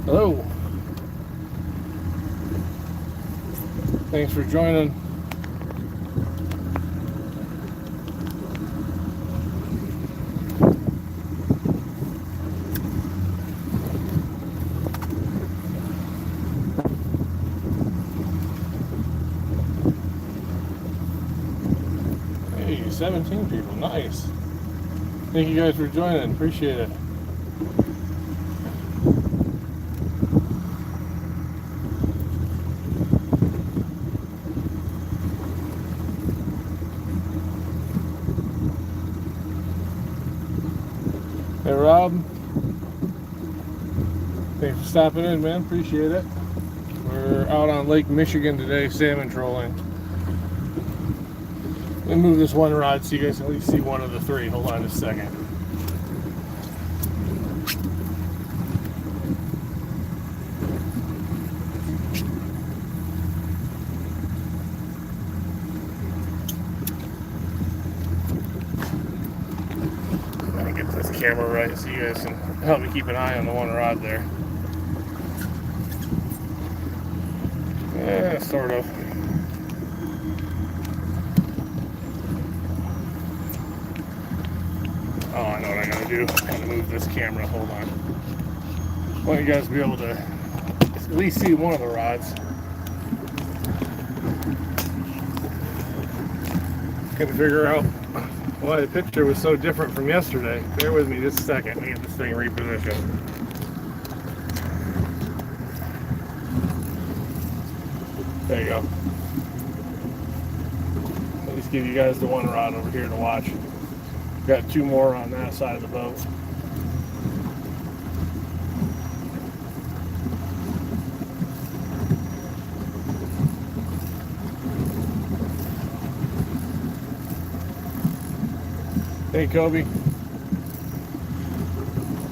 Hello. Thanks for joining. Hey, 17 people. Nice. Thank you guys for joining. Appreciate it. Hey Rob, thanks for stopping in, man. Appreciate it. We're out on Lake Michigan today, salmon trolling. Let me move this one rod so you guys can at least see one of the three. Hold on just a second. Let me get this camera right so you guys can help me keep an eye on the one rod there. Yeah, sort of. Oh, I know what I gotta do. I gotta move this camera. Hold on. I want you guys to be able to at least see one of the rods. Couldn't figure out why the picture was so different from yesterday. Bear with me just a second. Let me get this thing repositioned. There you go. At least give you guys the one rod over here to watch. Got two more on that side of the boat. Hey Kobe.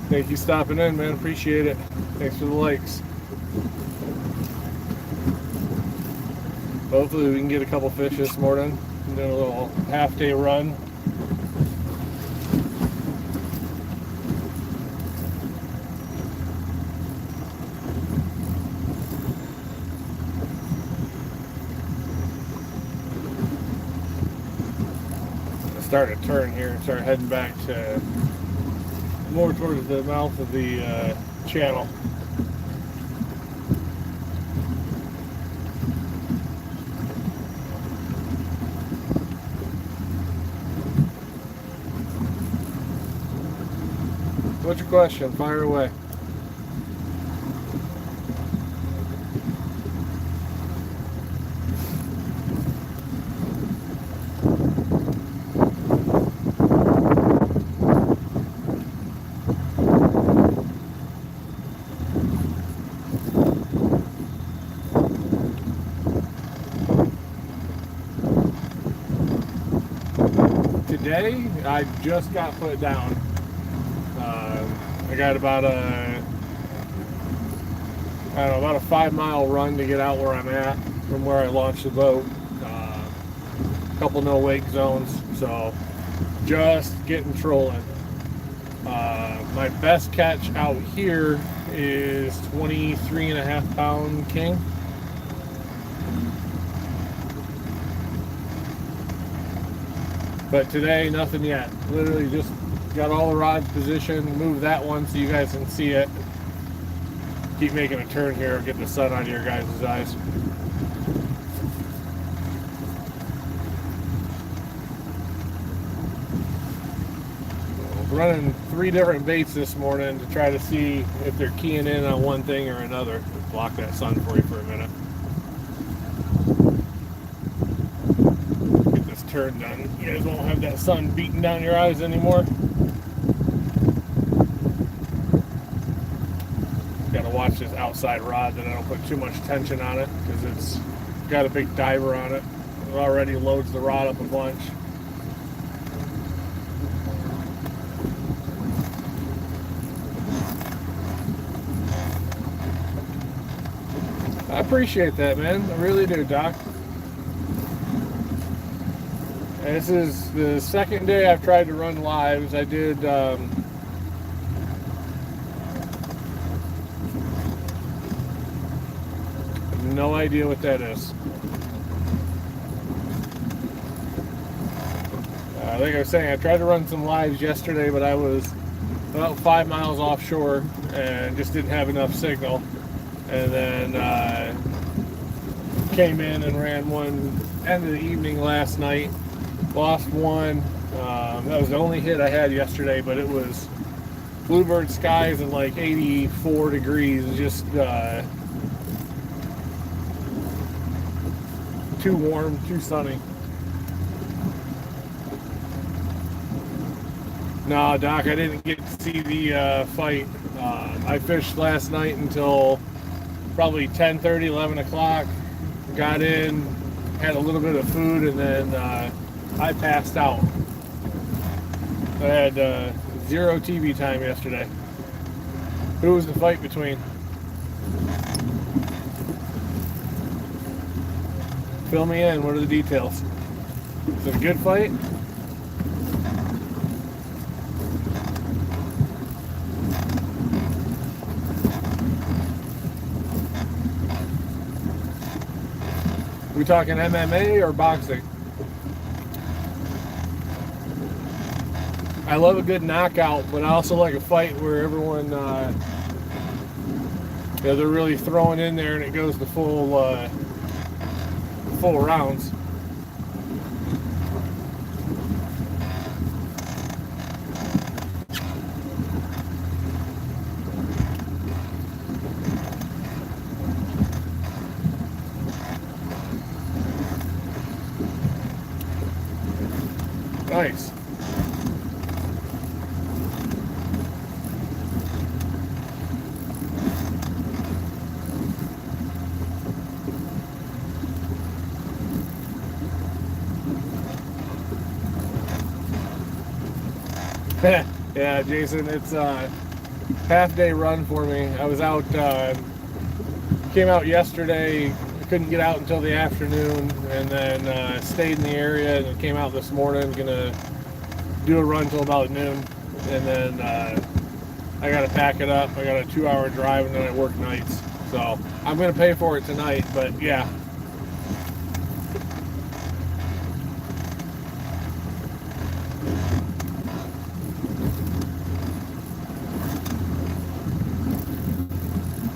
Thank you for stopping in, man. Appreciate it. Thanks for the likes. Hopefully we can get a couple fish this morning. I'm doing a little half-day run. start a turn here and start heading back to more towards the mouth of the channel. What's your question? Fire away. Today, I just got put down. I got about a 5-mile run to get out where I'm at from where I launched the boat. A couple no wake zones, so just getting trolling. My best catch out here is 23.5 pound king. But today, nothing yet. Literally just got all the rods positioned, move that one so you guys can see it. Keep making a turn here, get the sun out of your guys' eyes. Running 3 different baits this morning to try to see if they're keying in on one thing or another. Block that sun for you for a minute. Get this turn done. You guys won't have that sun beating down your eyes anymore. Got to watch this outside rod that I don't put too much tension on it because it's got a big diver on it. It already loads the rod up a bunch. I appreciate that, man. I really do, Doc. And this is the second day I've tried to run lives. I did no idea what that is. Like I was saying, I tried to run some lives yesterday, but I was about 5 miles offshore and just didn't have enough signal. And then came in and ran one end of the evening last night. Lost one. That was the only hit I had yesterday, but it was bluebird skies and like 84 degrees. Just too warm, too sunny. No, Doc, I didn't get to see the fight. I fished last night until probably 10:30, 11 o'clock. Got in, had a little bit of food, and then I passed out. I had 0 TV time yesterday. Who was the fight between? Fill me in. What are the details? Is it a good fight? We talking MMA or boxing? I love a good knockout, but I also like a fight where everyone, they're really throwing in there and it goes the full rounds. Nice. Yeah, Jason, it's a half-day run for me. I was out, came out yesterday. I couldn't get out until the afternoon, and then stayed in the area and came out this morning. Gonna do a run till about noon, and then I gotta pack it up. I got a 2-hour drive, and then I work nights, so I'm gonna pay for it tonight. But yeah.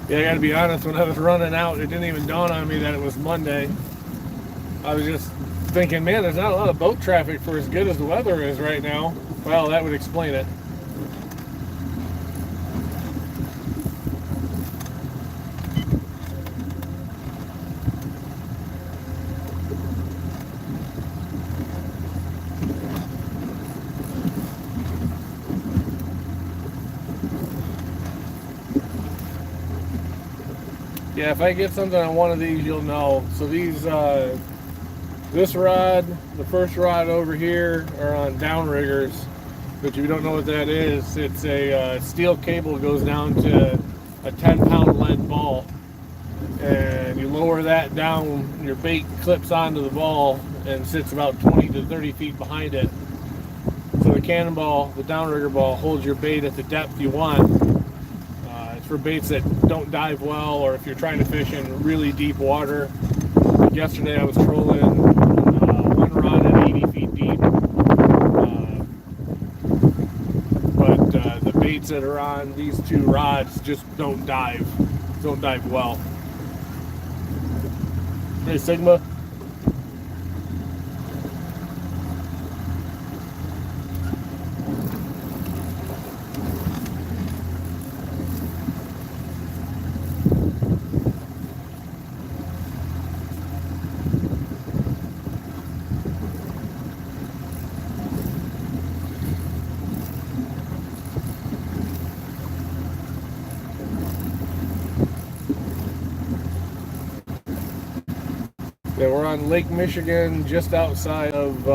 Yeah, I gotta be honest, when I was running out, it didn't even dawn on me that it was Monday. I was just thinking, man, there's not a lot of boat traffic for as good as the weather is right now. Well, that would explain it. Yeah, if I get something on one of these, you'll know. So these, this rod, the first rod over here, are on downriggers. But if you don't know what that is, it's a steel cable that goes down to a 10-pound lead ball. And you lower that down, your bait clips onto the ball and sits about 20 to 30 feet behind it. So the cannonball, the downrigger ball, holds your bait at the depth you want. It's for baits that don't dive well, or if you're trying to fish in really deep water. Like yesterday I was trolling one rod at 80 feet deep. But the baits that are on these two rods just don't dive well. Hey, Sigma. Yeah, we're on Lake Michigan, just outside of,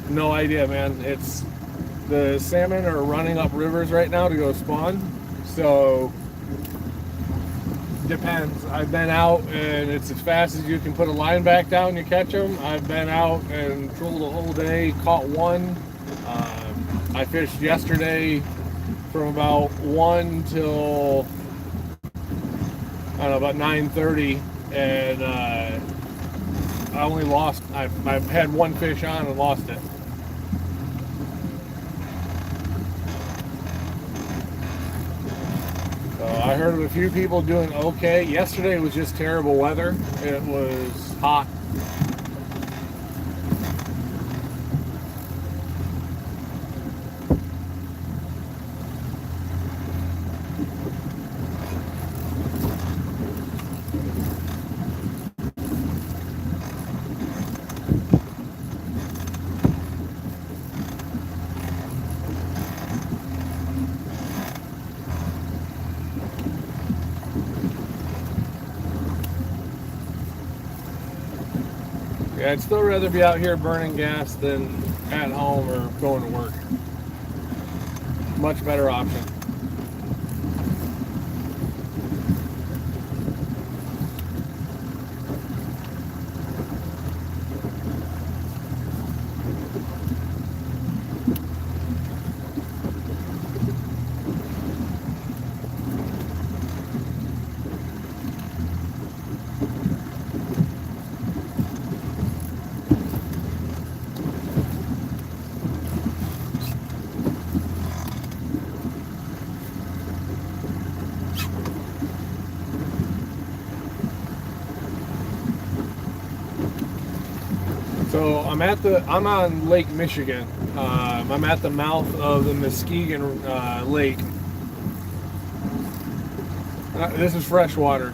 no idea, man. It's, the salmon are running up rivers right now to go spawn, so depends. I've been out and it's as fast as you can put a line back down, you catch them. I've been out and trolled the whole day, caught one. I fished yesterday from about 1 till, I don't know, about 9:30, and I only lost, I've had one fish on and lost it. So I heard of a few people doing okay. Yesterday was just terrible weather. It was hot. Yeah, I'd still rather be out here burning gas than at home or going to work. Much better option. So I'm on Lake Michigan. I'm at the mouth of the Muskegon Lake. This is fresh water.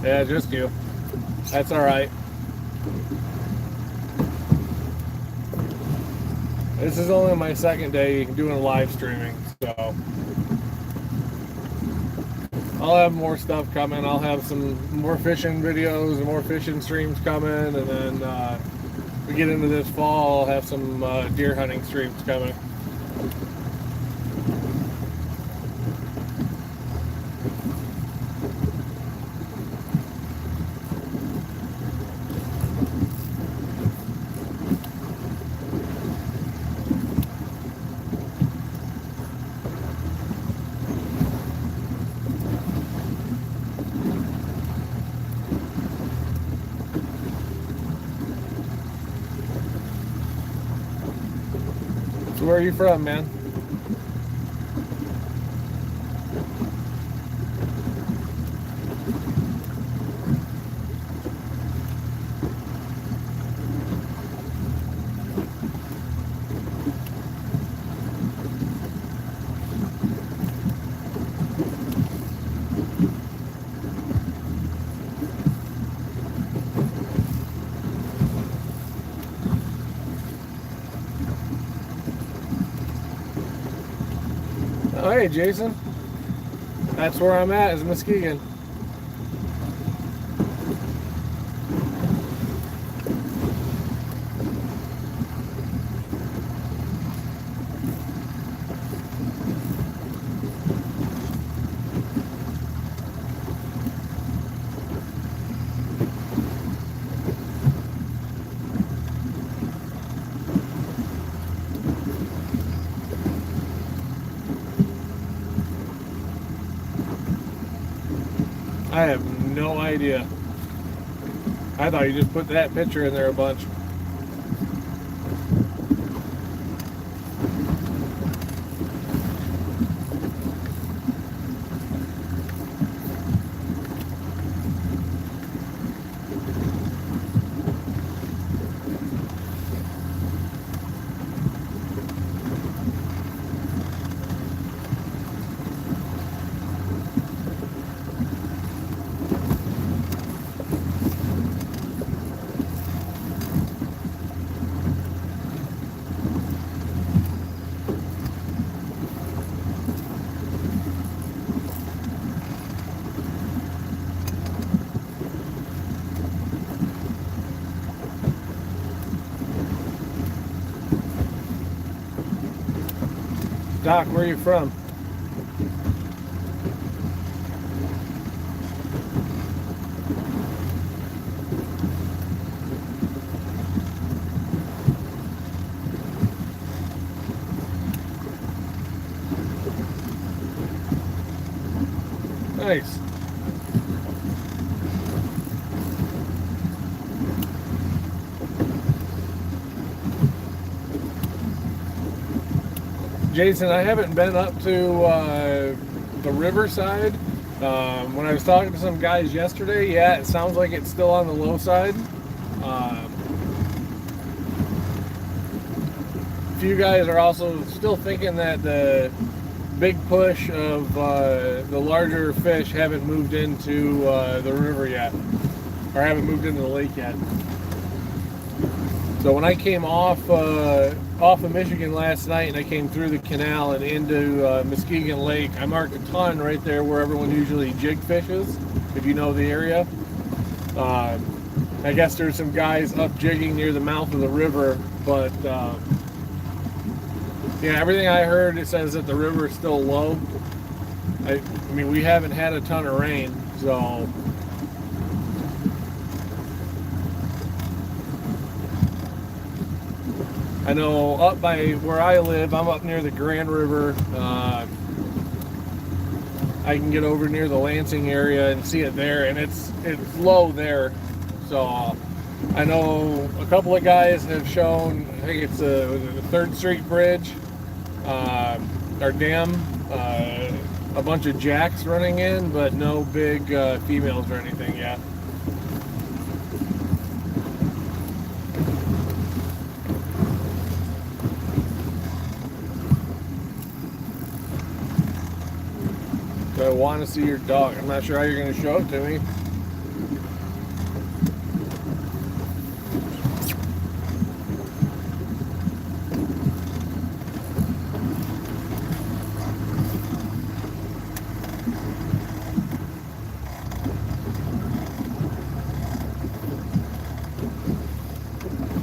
Yeah, just you. That's all right. This is only my second day doing live streaming, so I'll have more stuff coming. I'll have some more fishing videos and more fishing streams coming, and then we get into this fall, I'll have some deer hunting streams coming. So where are you from, man? Oh, hey, Jason. That's where I'm at, is Muskegon. I have no idea. I thought you just put that picture in there a bunch. Doc, where are you from? Nice. Jason, I haven't been up to the riverside. When I was talking to some guys yesterday, yeah, it sounds like it's still on the low side. A few guys are also still thinking that the big push of the larger fish haven't moved into the river yet, or haven't moved into the lake yet. So when I came off of Michigan last night and I came through the canal and into Muskegon Lake, I marked a ton right there where everyone usually jig fishes, if you know the area. I guess there's some guys up jigging near the mouth of the river, but yeah, everything I heard, it says that the river is still low. I mean, we haven't had a ton of rain, so I know up by where I live, I'm up near the Grand River. I can get over near the Lansing area and see it there, and it's low there. So I know a couple of guys have shown, I think it's the 3rd Street Bridge, our dam, a bunch of jacks running in, but no big females or anything yet. I want to see your dog. I'm not sure how you're going to show it to me.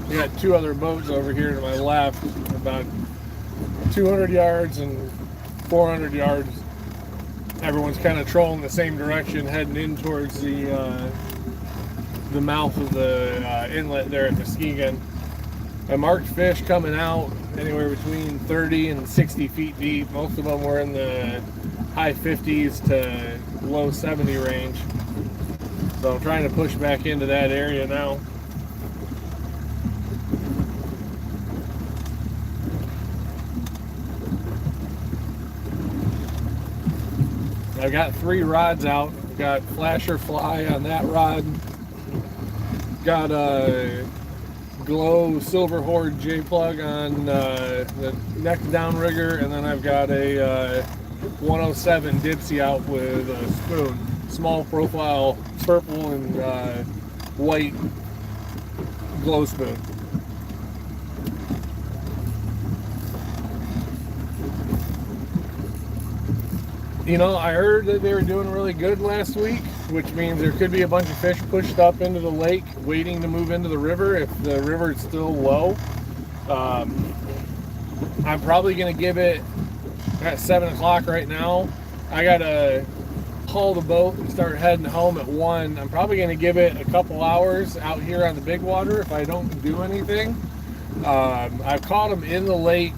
We got 2 other boats over here to my left, about 200 yards and 400 yards. Everyone's kind of trolling the same direction, heading in towards the mouth of the inlet there at Muskegon. I marked fish coming out anywhere between 30 and 60 feet deep. Most of them were in the high 50s to low 70 range. So I'm trying to push back into that area now. I've got 3 rods out. I've got flasher fly on that rod. Got a glow silver horde J plug on the next downrigger, and then I've got a 107 Dipsy out with a spoon, small profile purple and white glow spoon. You know, I heard that they were doing really good last week, which means there could be a bunch of fish pushed up into the lake waiting to move into the river if the river is still low. I'm probably going to give it at 7 o'clock right now. I got to haul the boat and start heading home at 1. I'm probably going to give it a couple hours out here on the big water if I don't do anything. I've caught them in the lake.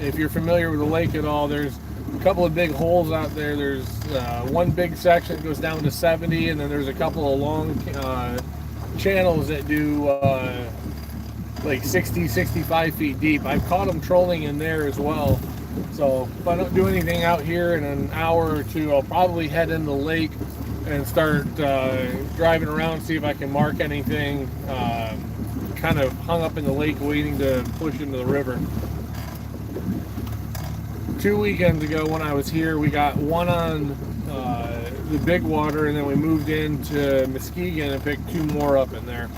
If you're familiar with the lake at all, there's a couple of big holes out there. There's one big section that goes down to 70, and then there's a couple of long channels that do like 60, 65 feet deep. I've caught them trolling in there as well. So if I don't do anything out here in an hour or two, I'll probably head in the lake and start driving around, see if I can mark anything kind of hung up in the lake waiting to push into the river. 2 weekends ago when I was here, we got one on the big water, and then we moved into Muskegon and picked 2 more up in there.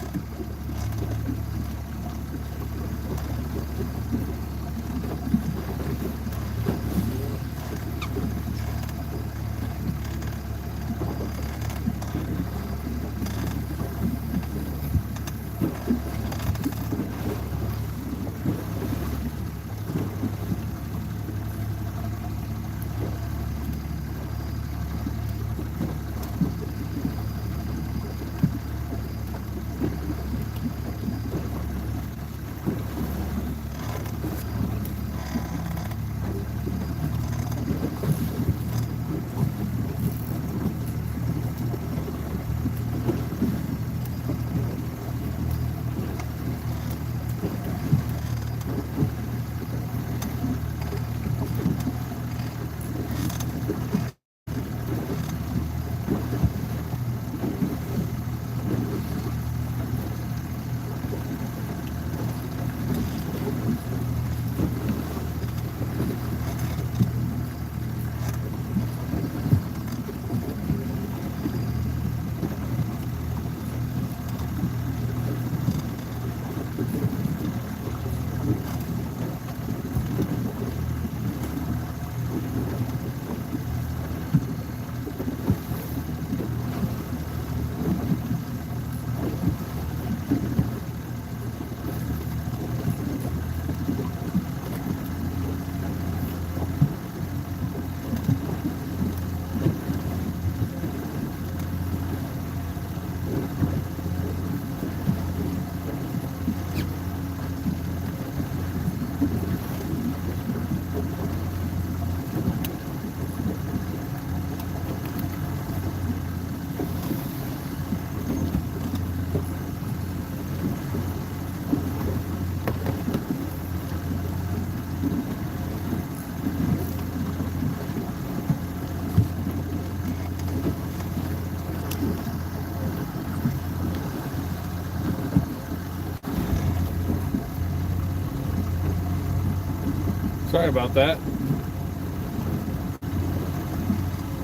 Sorry about that.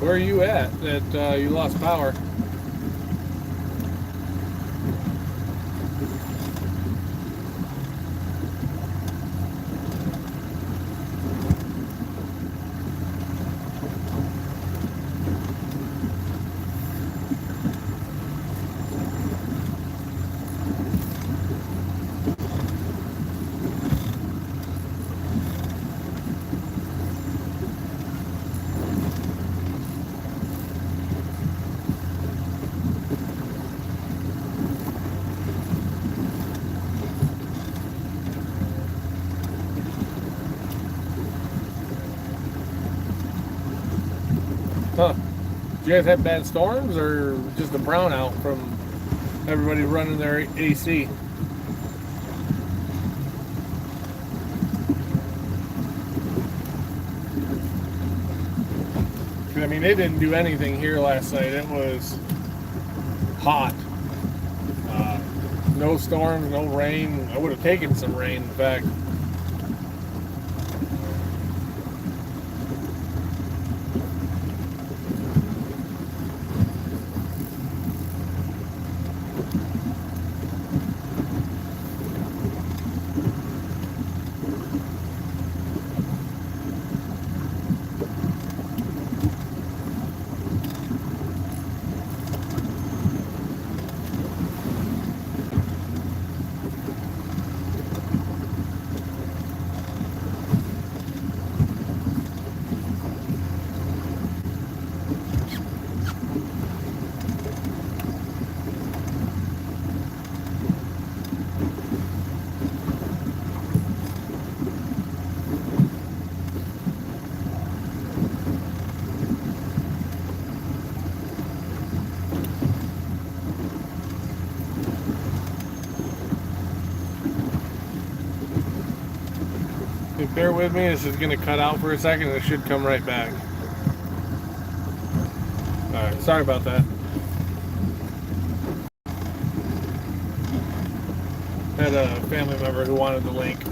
Where are you at that you lost power? Huh. Do you guys have bad storms or just a brownout from everybody running their AC? I mean, it didn't do anything here last night. It was hot. No storms, no rain. I would have taken some rain, in fact. Bear with me, this is going to cut out for a second and it should come right back. Alright, sorry about that. Had a family member who wanted the link.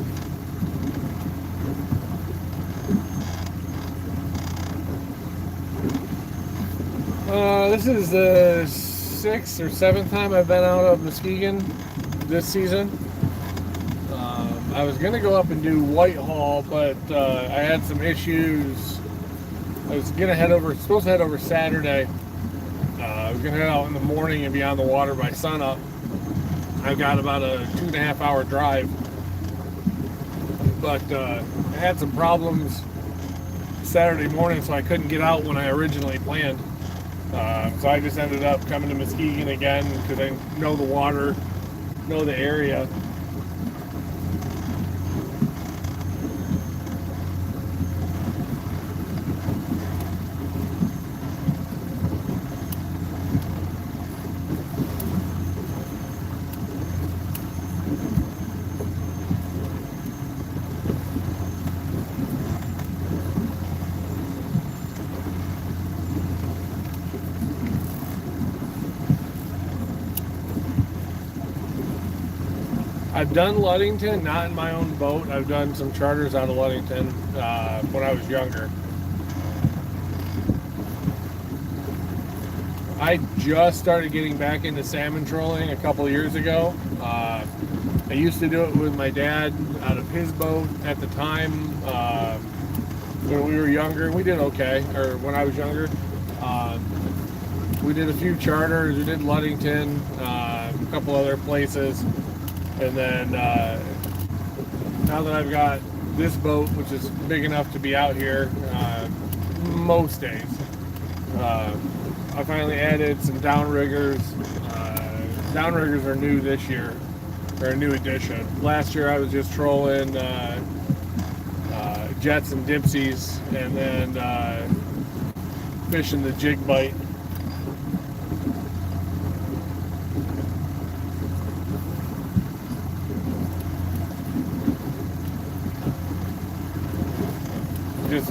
This is the 6th or 7th time I've been out of Muskegon this season. I was going to go up and do Whitehall, but I had some issues. I was going to supposed to head over Saturday. I was going to head out in the morning and be on the water by sunup. I've got about a 2.5 hour drive. But I had some problems Saturday morning, so I couldn't get out when I originally planned. So I just ended up coming to Muskegon again because I know the water, know the area. I've done Ludington, not in my own boat. I've done some charters out of Ludington when I was younger. I just started getting back into salmon trolling a couple of years ago. I used to do it with my dad out of his boat at the time when we were younger. We did okay, or when I was younger. We did a few charters. We did Ludington, a couple other places. And then now that I've got this boat, which is big enough to be out here most days, I finally added some downriggers. Downriggers are new this year, or a new addition. Last year I was just trolling jets and dipsies, and then fishing the jig bite.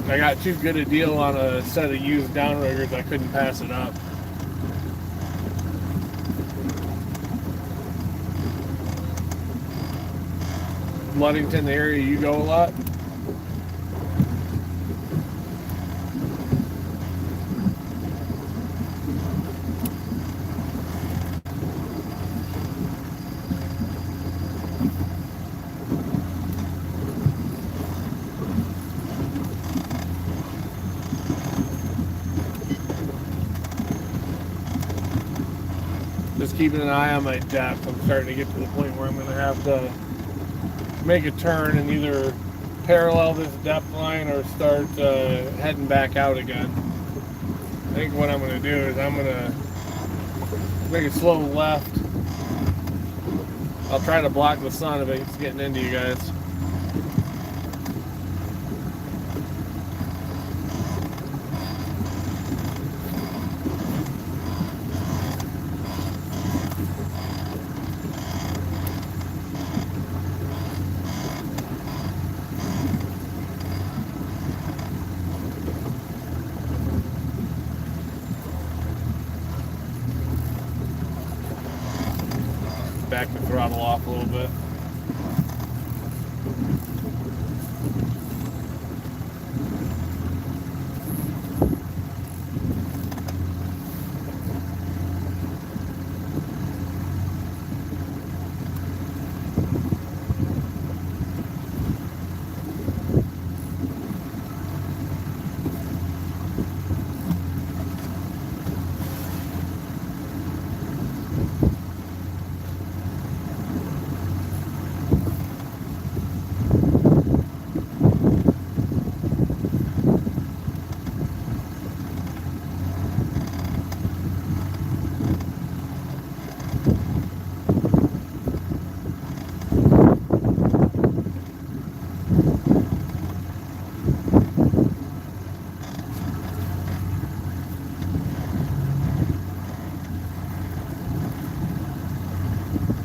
I got too good a deal on a set of used downriggers, I couldn't pass it up. Ludington, the area you go a lot? Just keeping an eye on my depth. I'm starting to get to the point where I'm going to have to make a turn and either parallel this depth line or start heading back out again. I think what I'm going to do is I'm going to make a slow left. I'll try to block the sun if it's getting into you guys. back the throttle off a little bit.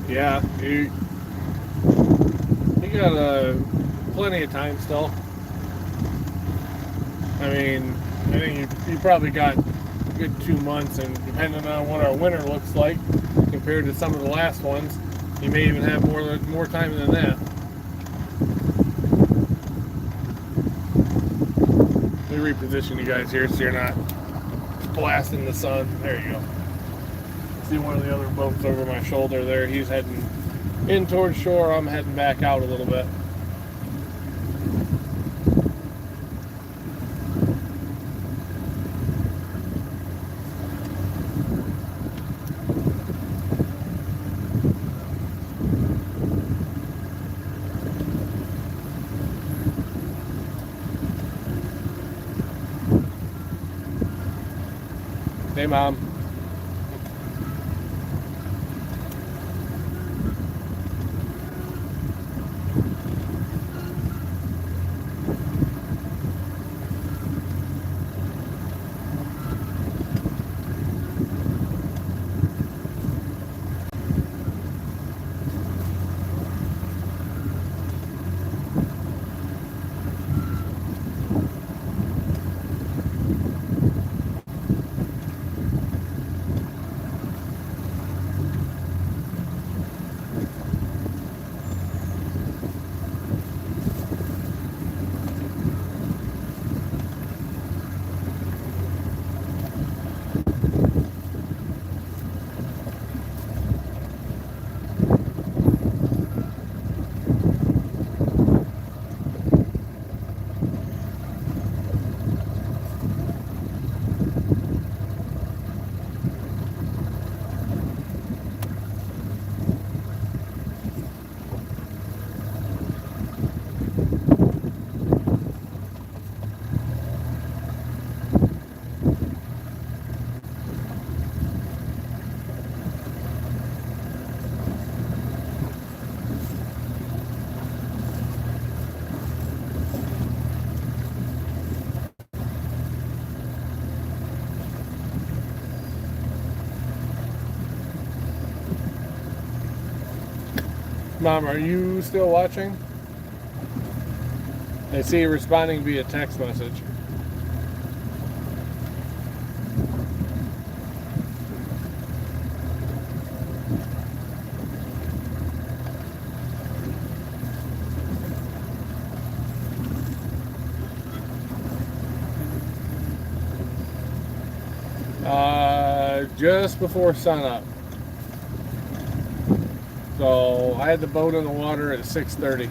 Yeah, you got plenty of time still. I mean, I think you probably got a good 2 months, and depending on what our winter looks like compared to some of the last ones, you may even have more time than that. Let me reposition you guys here so you're not blasting the sun. There you go. See one of the other boats over my shoulder there. He's heading in towards shore. I'm heading back out a little bit. Hey, Mom. Mom, are you still watching? I see you responding via text message. Just before sunup. So I had the boat in the water at 6:30.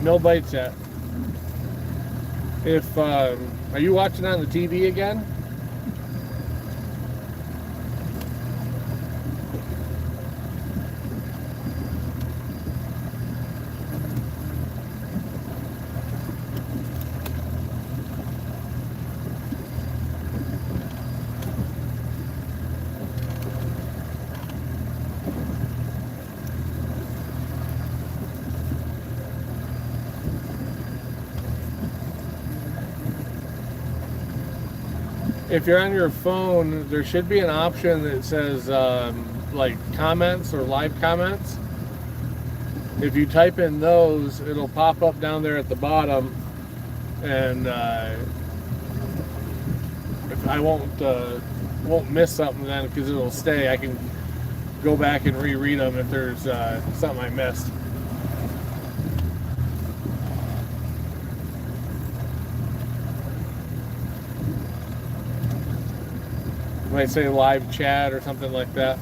No bites yet. If are you watching on the TV again? If you're on your phone, there should be an option that says like comments or live comments. If you type in those, it'll pop up down there at the bottom, and if I won't miss something then, because it'll stay. I can go back and reread them if there's something I missed. Might say live chat or something like that.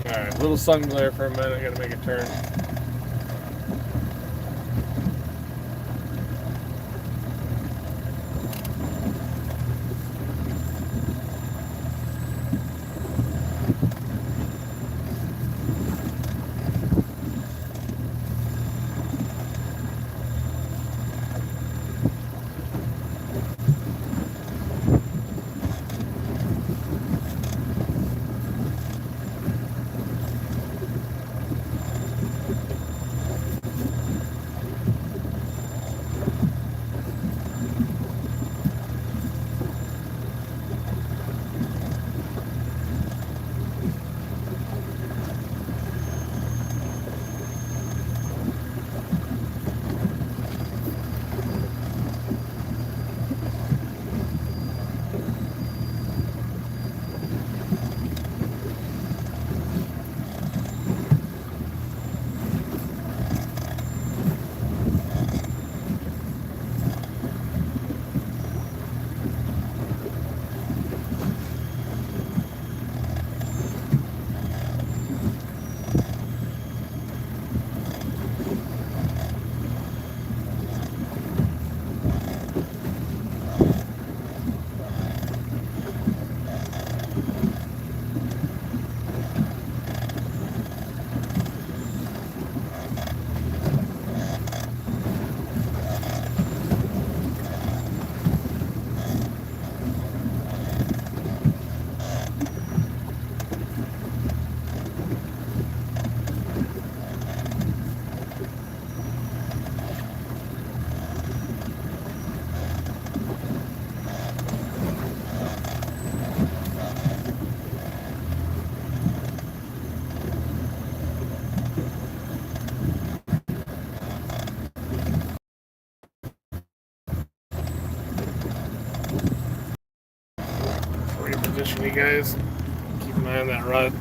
Alright, little sun glare for a minute, I gotta make a turn. Reposition you guys. Keep an eye on that rod.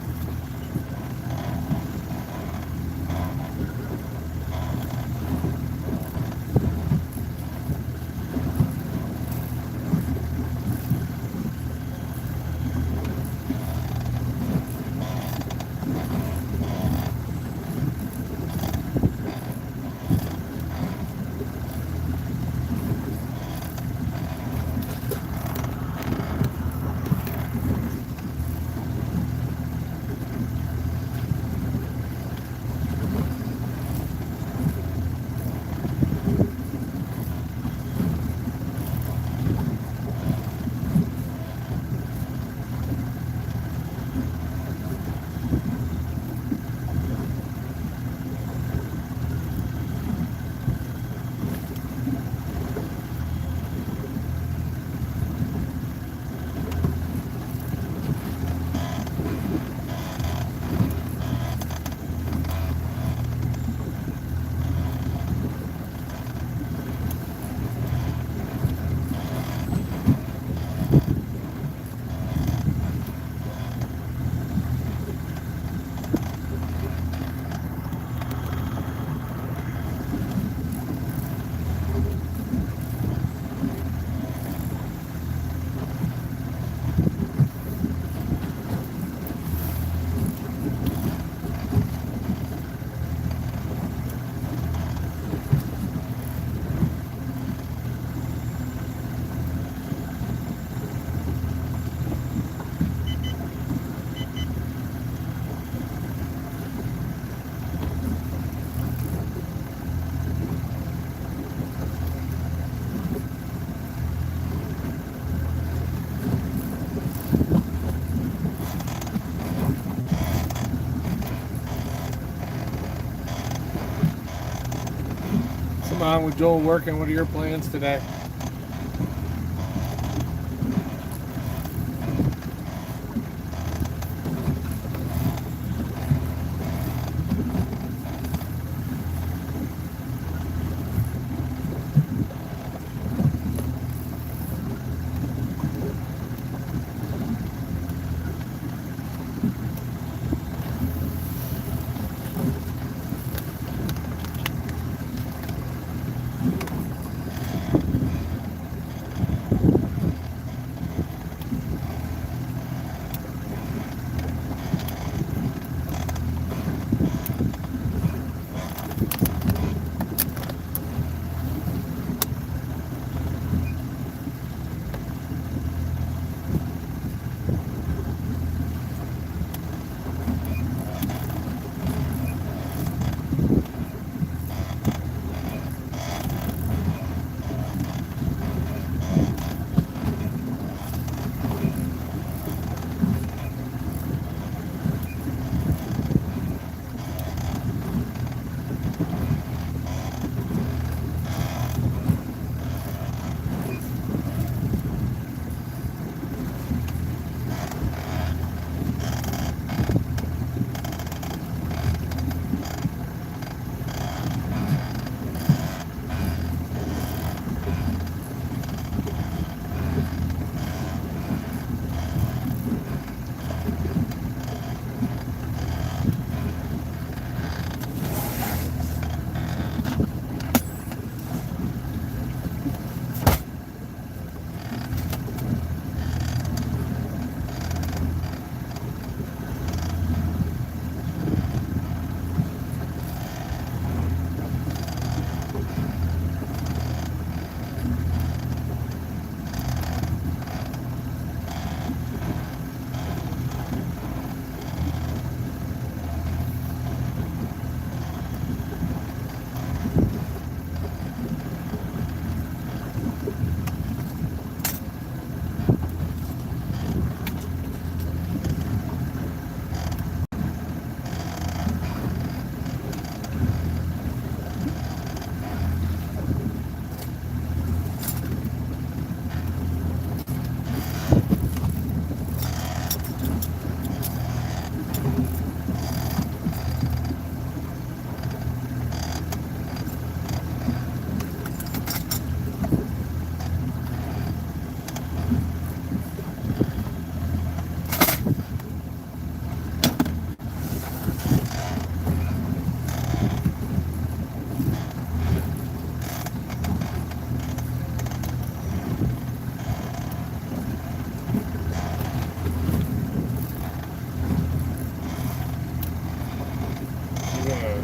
on with Joel working. What are your plans today?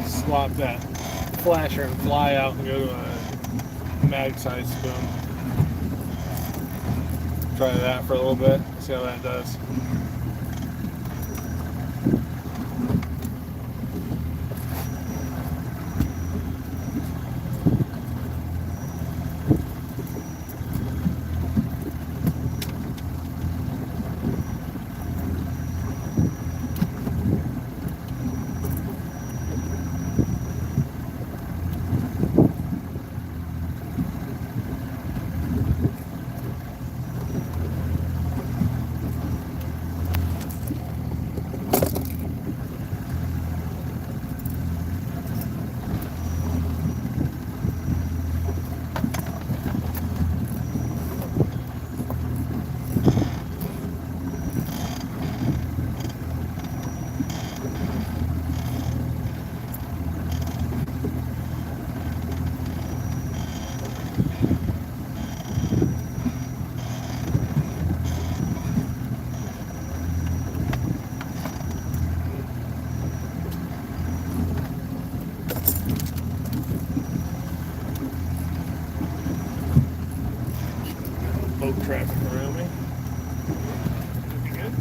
Swap that flasher and fly out and go to a mag size spoon. Try that for a little bit, see how that does. Boat traffic around me. That'd be good.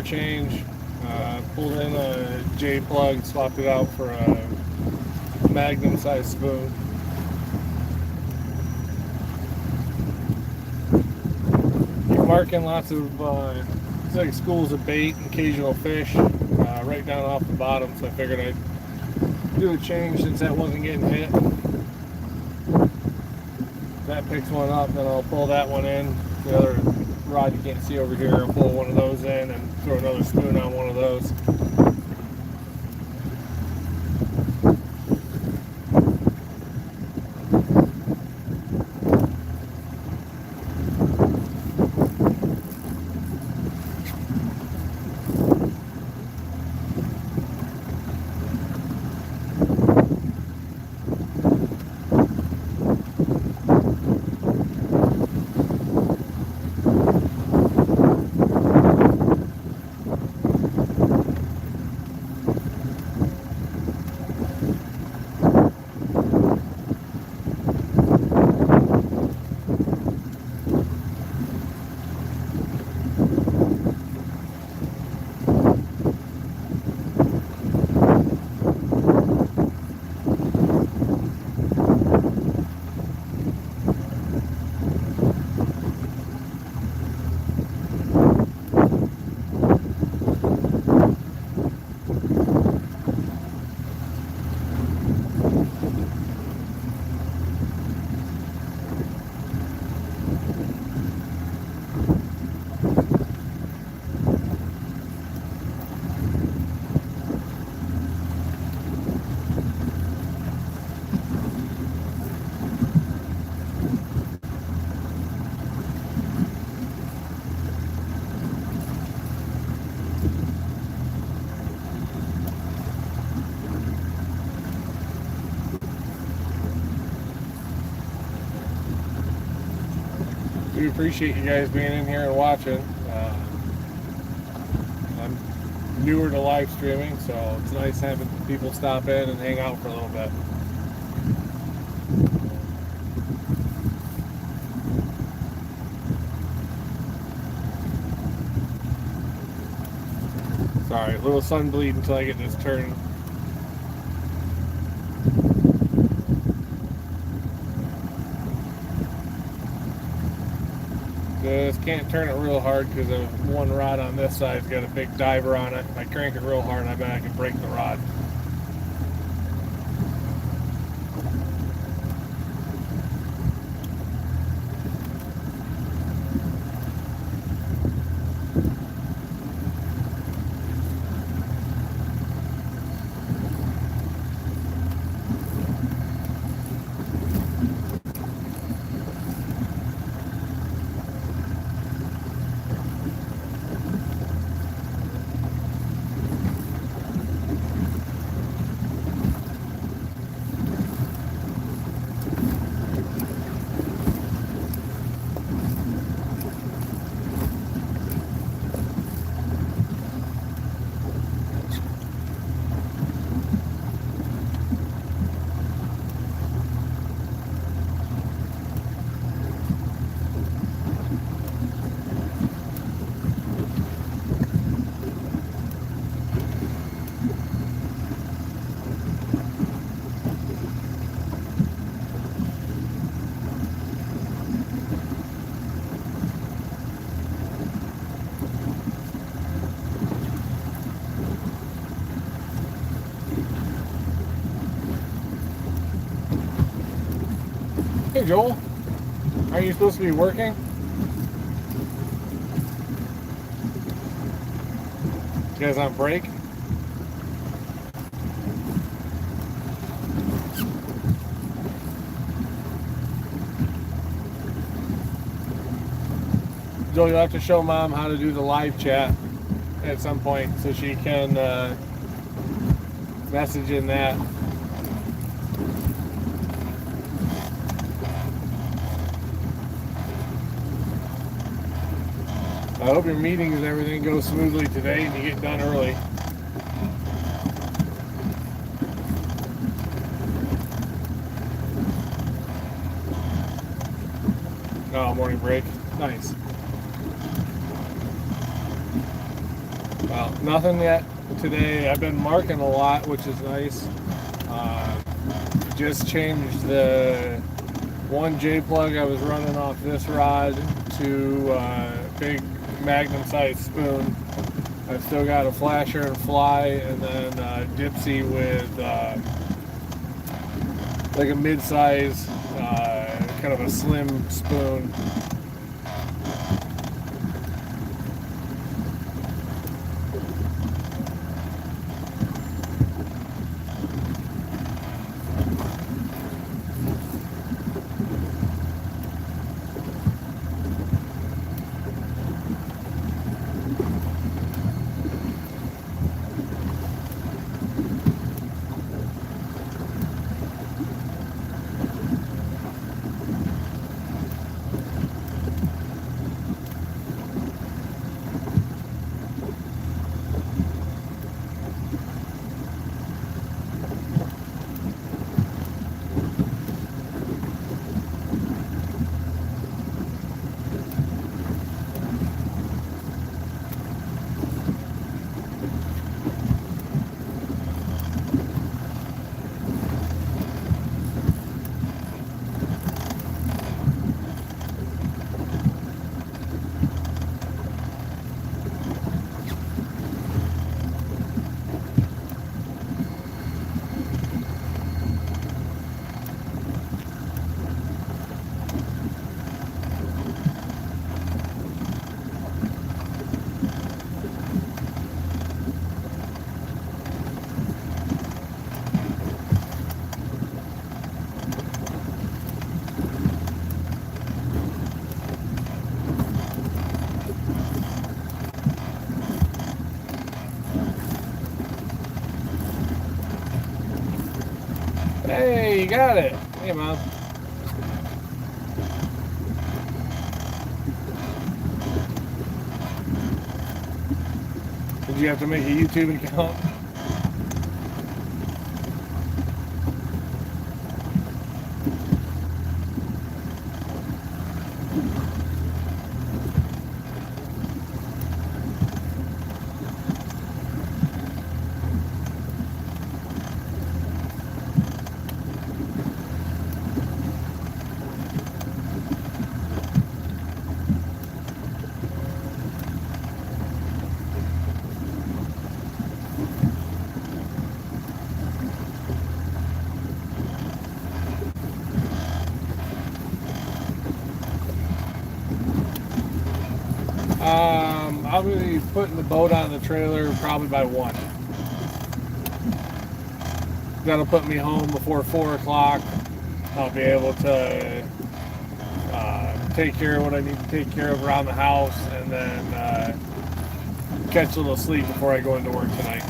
change. Pulled in a J plug, swapped it out for a Magnum size spoon. You're marking lots of it's like schools of bait, occasional fish, right down off the bottom, so I figured I'd do a change since that wasn't getting hit. That picks one up, then I'll pull that one in. The other rod you can't see over here, I'll pull one of those in and throw another spoon on one of those. We appreciate you guys being in here and watching. I'm newer to live streaming, so it's nice having people stop in and hang out for a little bit. Sorry, a little sun bleed until I get this turn. Just can't turn it real hard because of one rod on this side's got a big diver on it. If I crank it real hard, I bet I can break the rod. Hey Joel, aren't you supposed to be working? You guys on break? Joel, you'll have to show Mom how to do the live chat at some point so she can message in that. I hope your meetings and everything go smoothly today and you get done early. Oh, morning break. Nice. Well, nothing yet today. I've been marking a lot, which is nice. Just changed the one J plug I was running off this rod to a big magnum sized spoon. I've still got a flasher and fly, and then Dipsy with like a mid-size, kind of a slim spoon. Hey, you got it. Hey, Mom. Did you have to make a YouTube account? I'll be putting the boat on the trailer probably by 1. That'll put me home before 4 o'clock. I'll be able to take care of what I need to take care of around the house, and then catch a little sleep before I go into work tonight.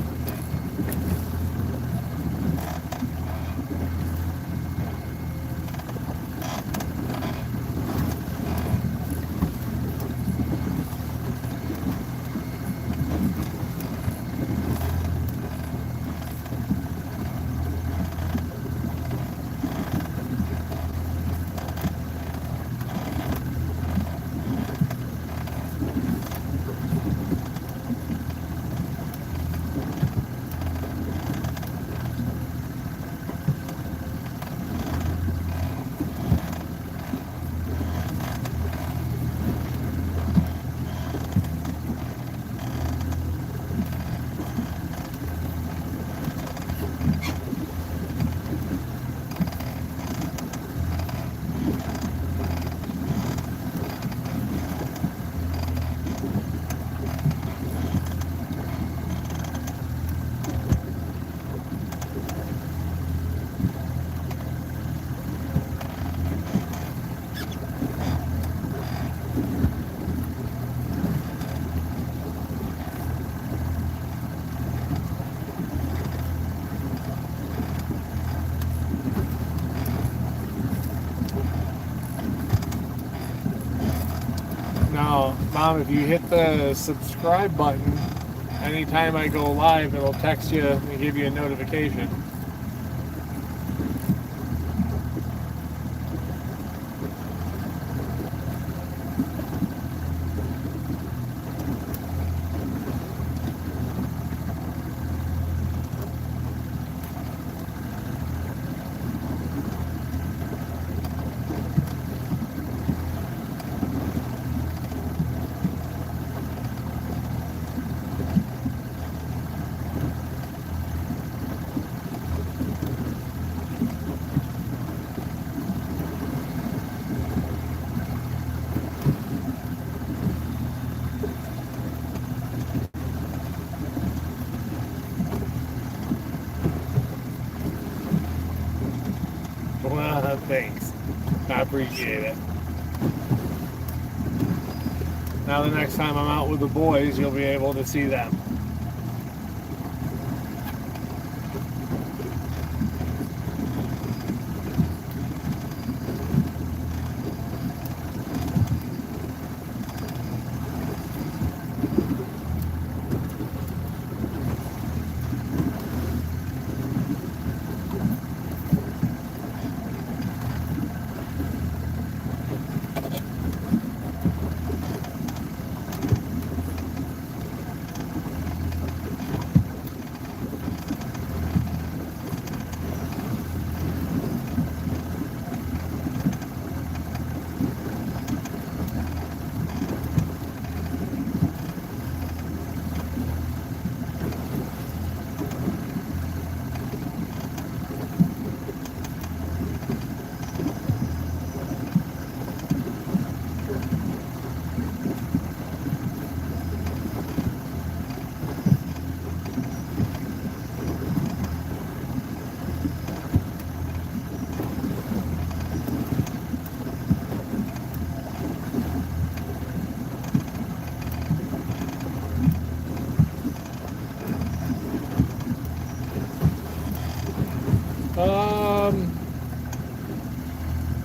Now, Mom, if you hit the subscribe button, anytime I go live, it'll text you and give you a notification. Well, thanks. I appreciate it. Now the next time I'm out with the boys, you'll be able to see them.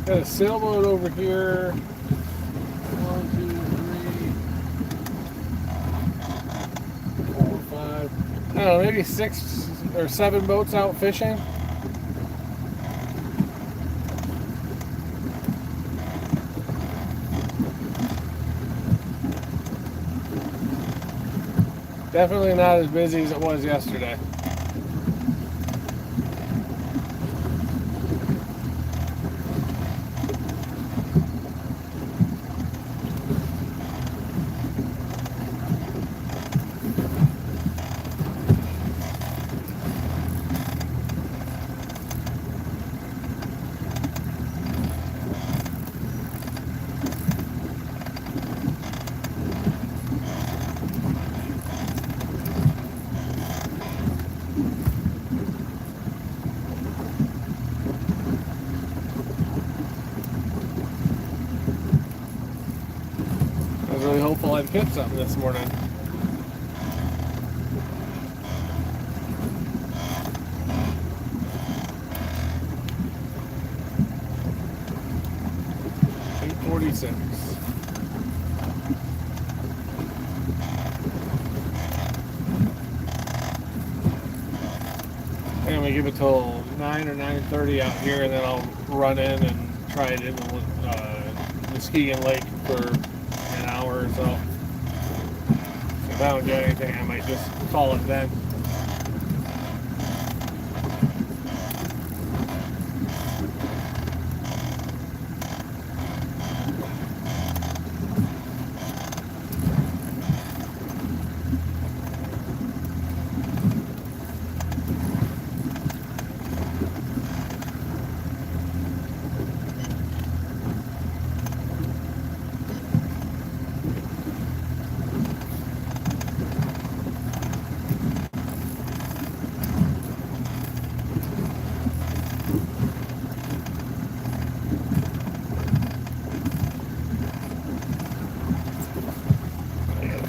Got a sailboat over here. 1, 2, 3, 4, 5. I don't know, maybe 6 or 7 boats out fishing. Definitely not as busy as it was yesterday. I was really hopeful I'd catch something this morning. $8.46. I'm gonna give it till 9 or 9:30 out here, and then I'll run in and try it in the Muskegon Lake for an hour or so. If I don't get anything, I might just call it then.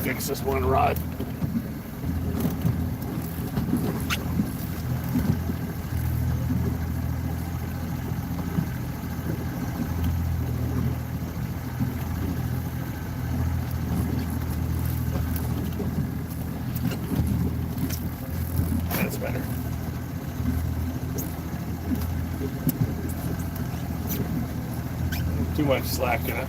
Fix this one rod. That's better. Too much slack in it.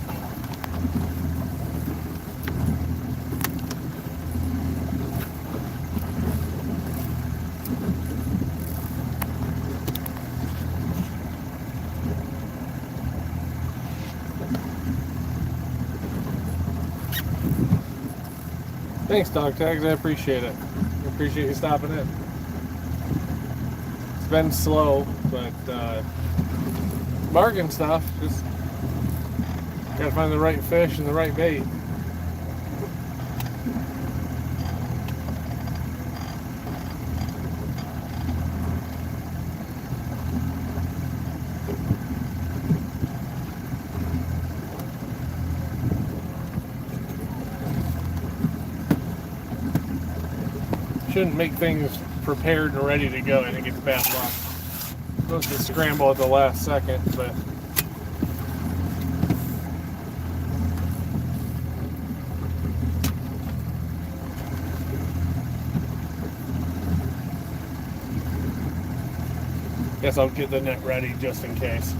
Thanks, Dog Tags. I appreciate it. I appreciate you stopping in. It's been slow, but bargain stuff. Just gotta find the right fish and the right bait. shouldn't make things prepared and ready to go. I think it's bad luck. Supposed to scramble at the last second, but guess I'll get the net ready just in case.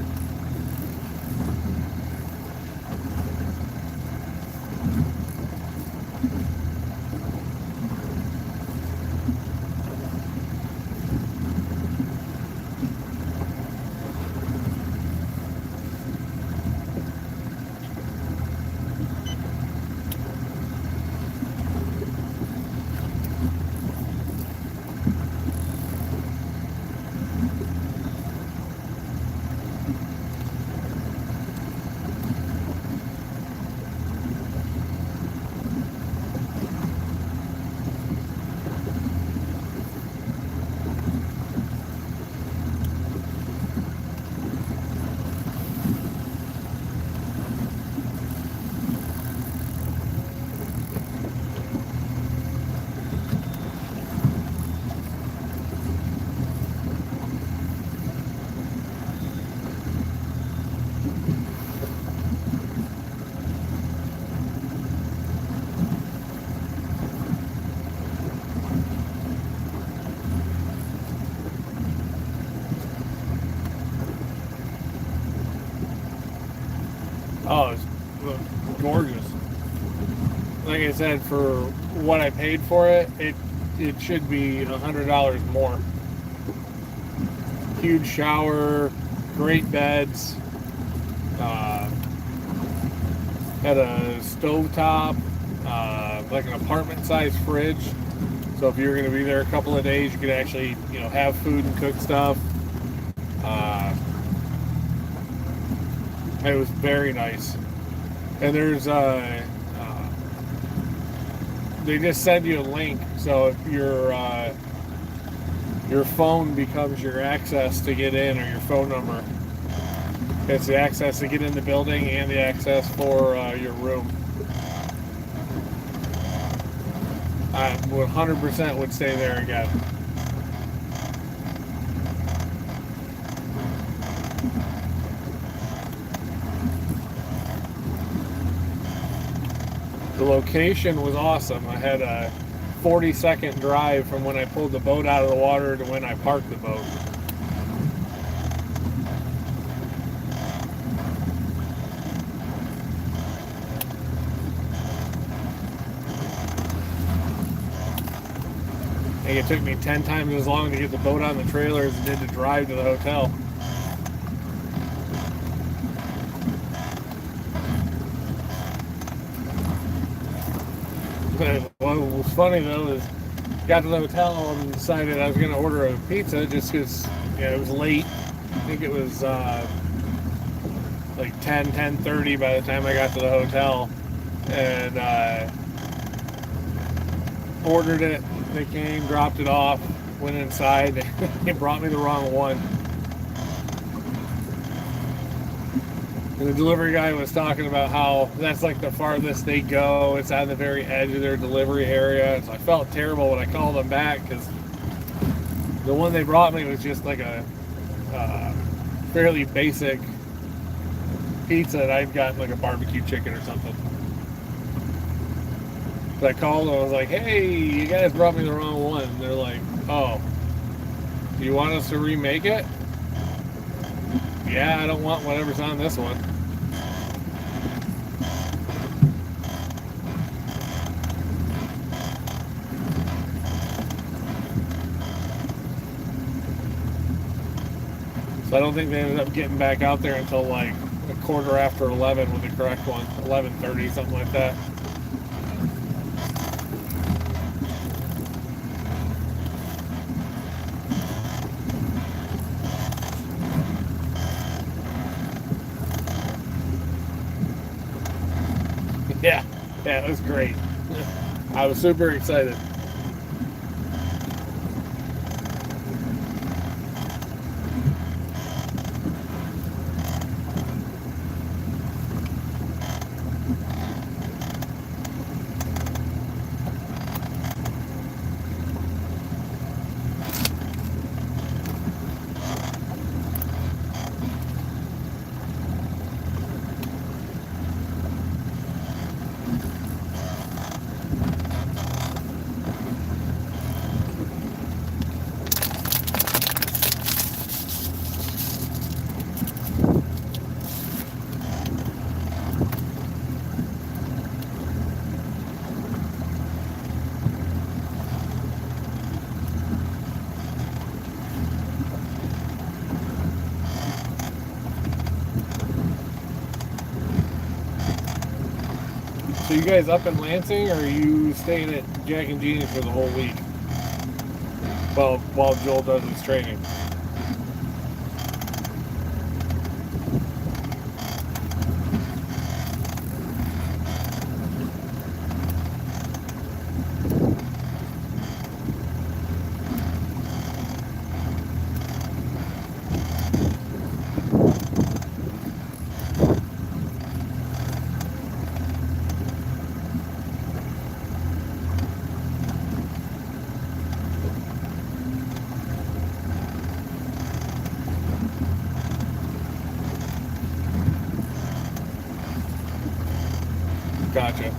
Oh, it's gorgeous. Like I said, for what I paid for it, it should be $100 more. Huge shower, great beds, had a stovetop, like an apartment-sized fridge. So if you're going to be there a couple of days, you could actually, have food and cook stuff. It was very nice. And there's they just send you a link, so if your phone becomes your access to get in, or your phone number. It's the access to get in the building and the access for your room. I 100% would stay there again. The location was awesome. I had a 40-second drive from when I pulled the boat out of the water to when I parked the boat. I think it took me 10 times as long to get the boat on the trailer as it did to drive to the hotel. What was funny though is got to the hotel and decided I was going to order a pizza just because it was late. I think it was like 10:30 by the time I got to the hotel, and ordered it. They came, dropped it off, went inside. They brought me the wrong one. And the delivery guy was talking about how that's like the farthest they go. It's on the very edge of their delivery area. And so I felt terrible when I called them back, because the one they brought me was just like a fairly basic pizza, and I'd gotten like a barbecue chicken or something. So I called them. I was like, "Hey, you guys brought me the wrong one." And they're like, "Oh, do you want us to remake it?" Yeah, I don't want whatever's on this one. So I don't think they ended up getting back out there until like a quarter after 11 with the correct one, 11:30, something like that. Yeah, it was great. I was super excited. So you guys up in Lansing, or are you staying at Jack and Jeannie's for the whole week? Well, while Joel does his training. Gotcha.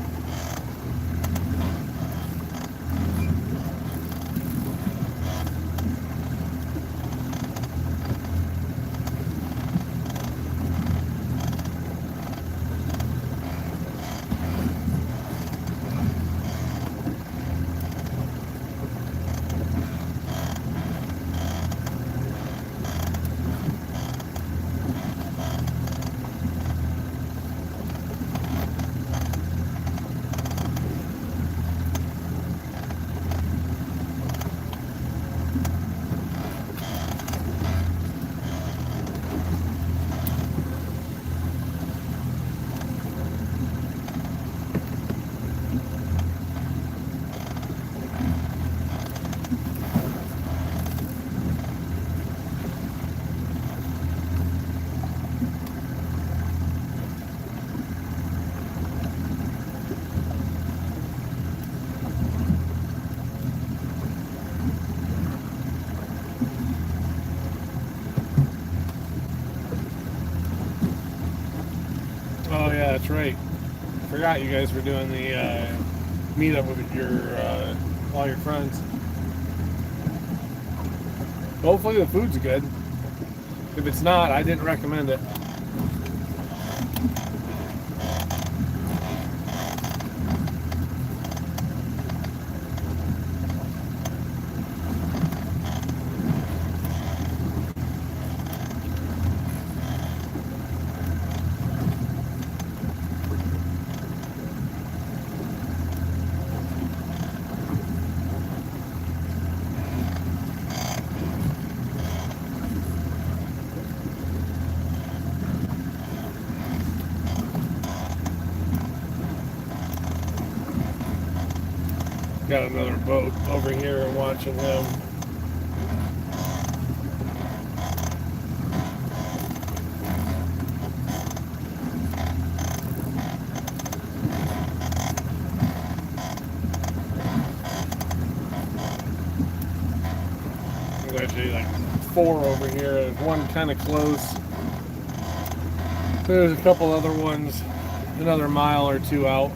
Oh yeah, that's right. Forgot you guys were doing the meetup with your all your friends. Hopefully the food's good. If it's not, I didn't recommend it. Got another boat over here and watching him. There's actually like 4 over here. There's one kind of close. There's a couple other ones another mile or 2 out.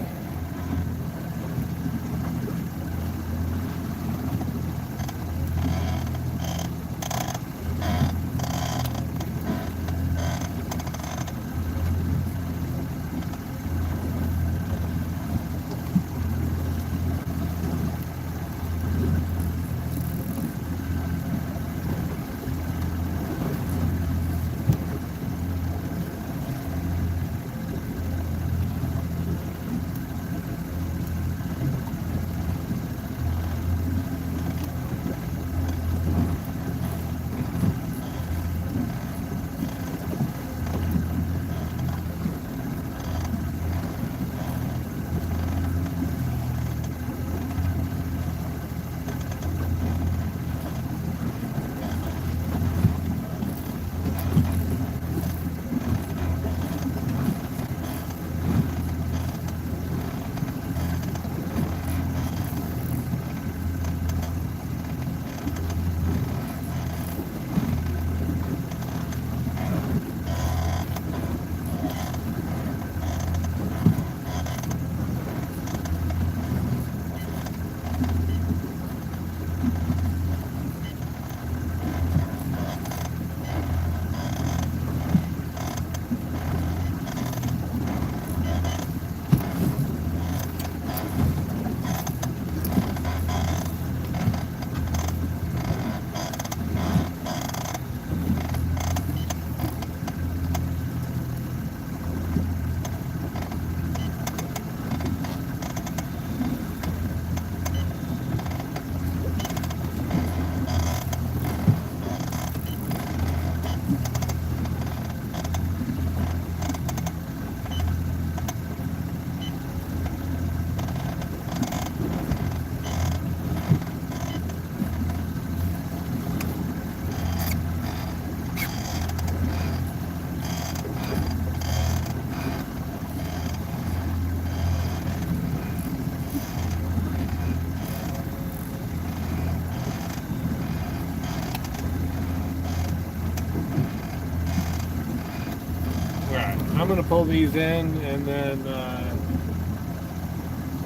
I'm going to pull these in, and then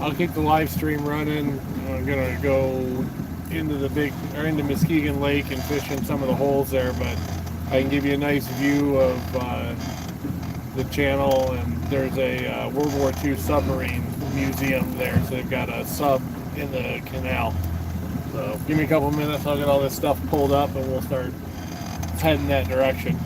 I'll keep the live stream running. I'm going to go into into Muskegon Lake and fish in some of the holes there, but I can give you a nice view of the channel, and there's a World War II submarine museum there, so they've got a sub in the canal. So give me a couple minutes, I'll get all this stuff pulled up and we'll start heading that direction.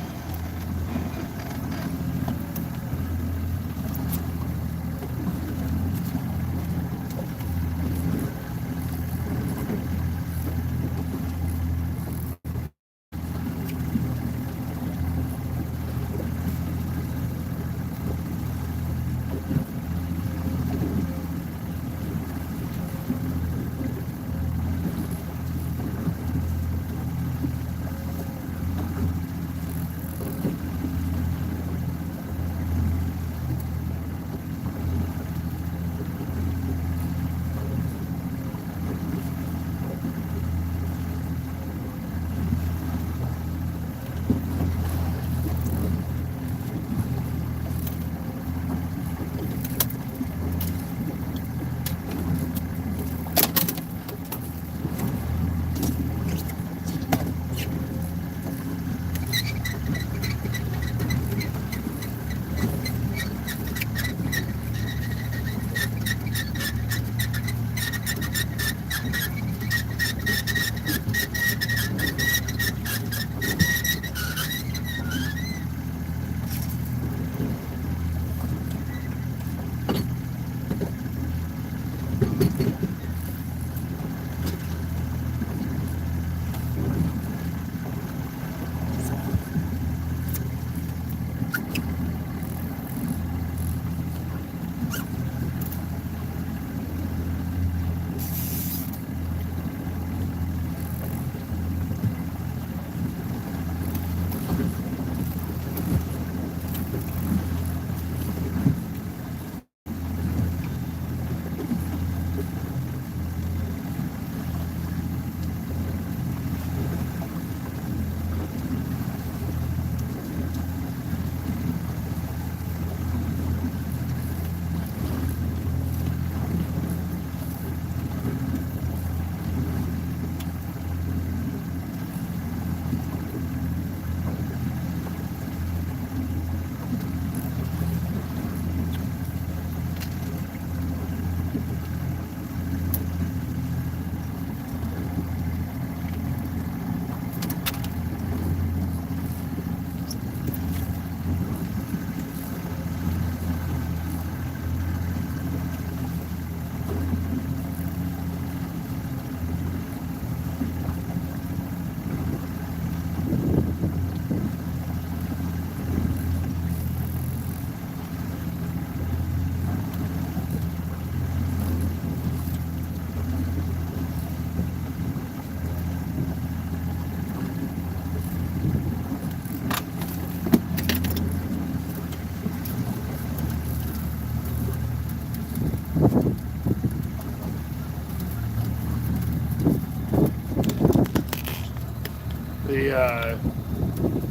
The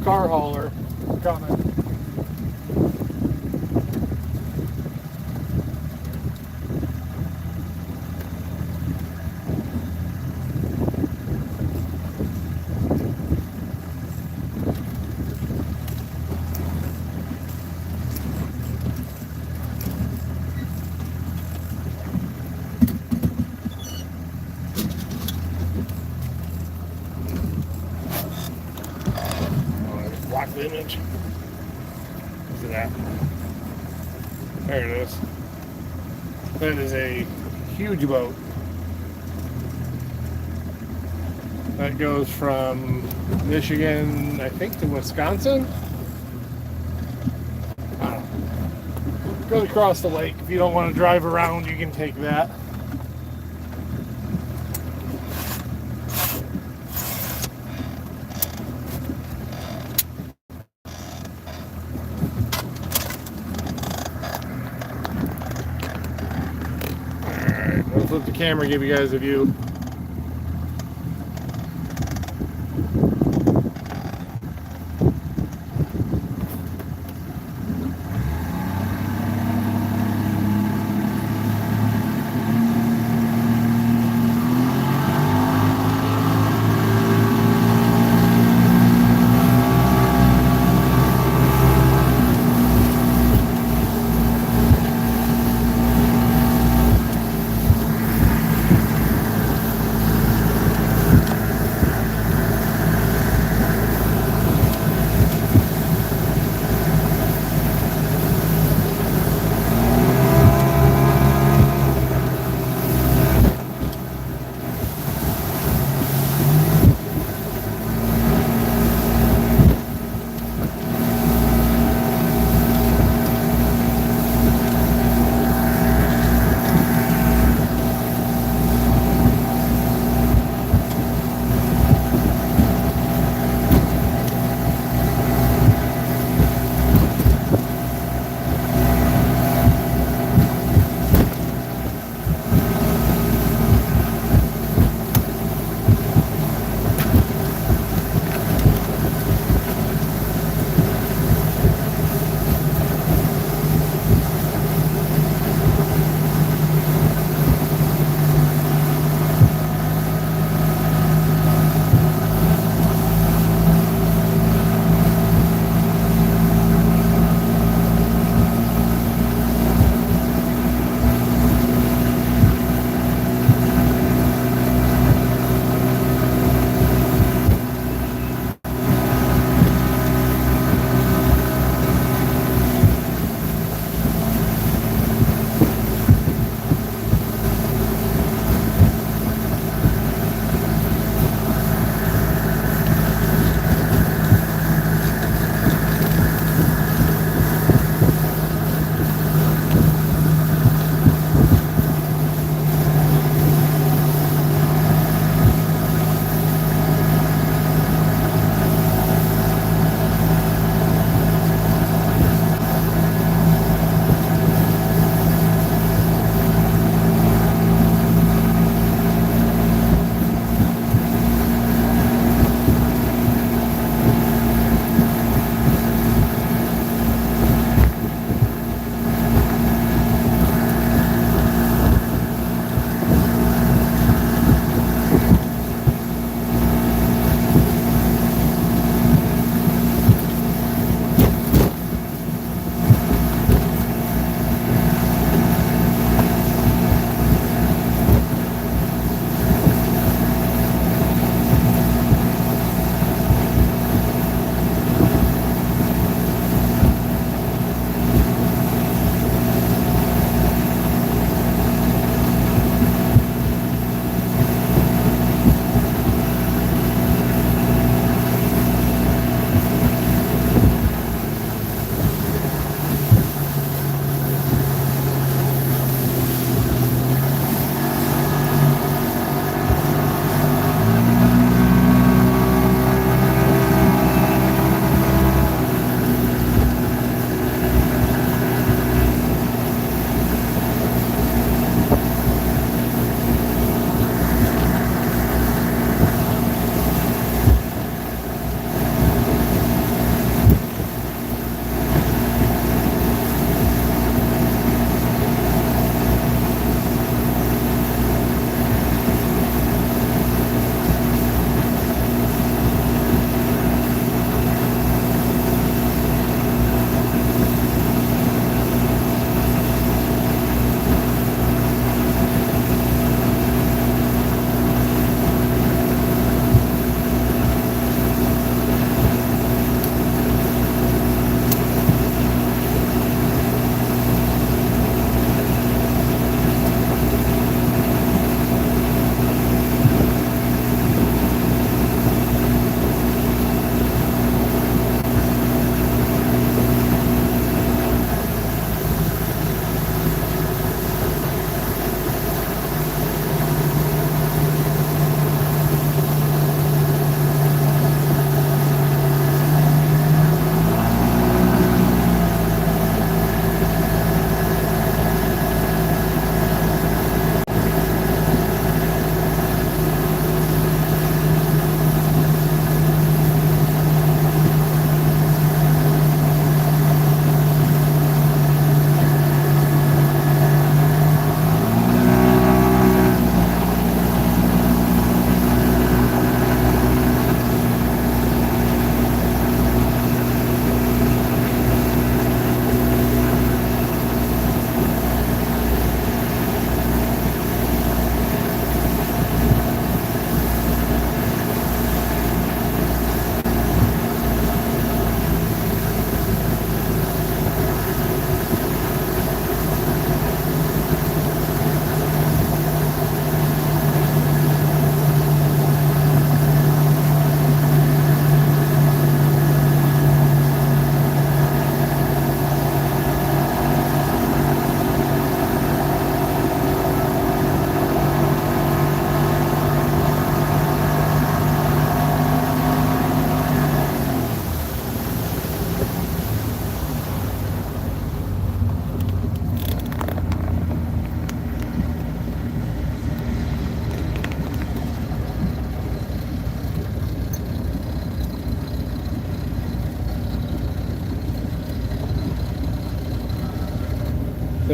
car hauler coming. Block the image. Look at that. There it is. That is a huge boat. That goes from Michigan, I think, to Wisconsin. Goes across the lake. If you don't want to drive around, you can take that. I'll flip the camera, give you guys a view.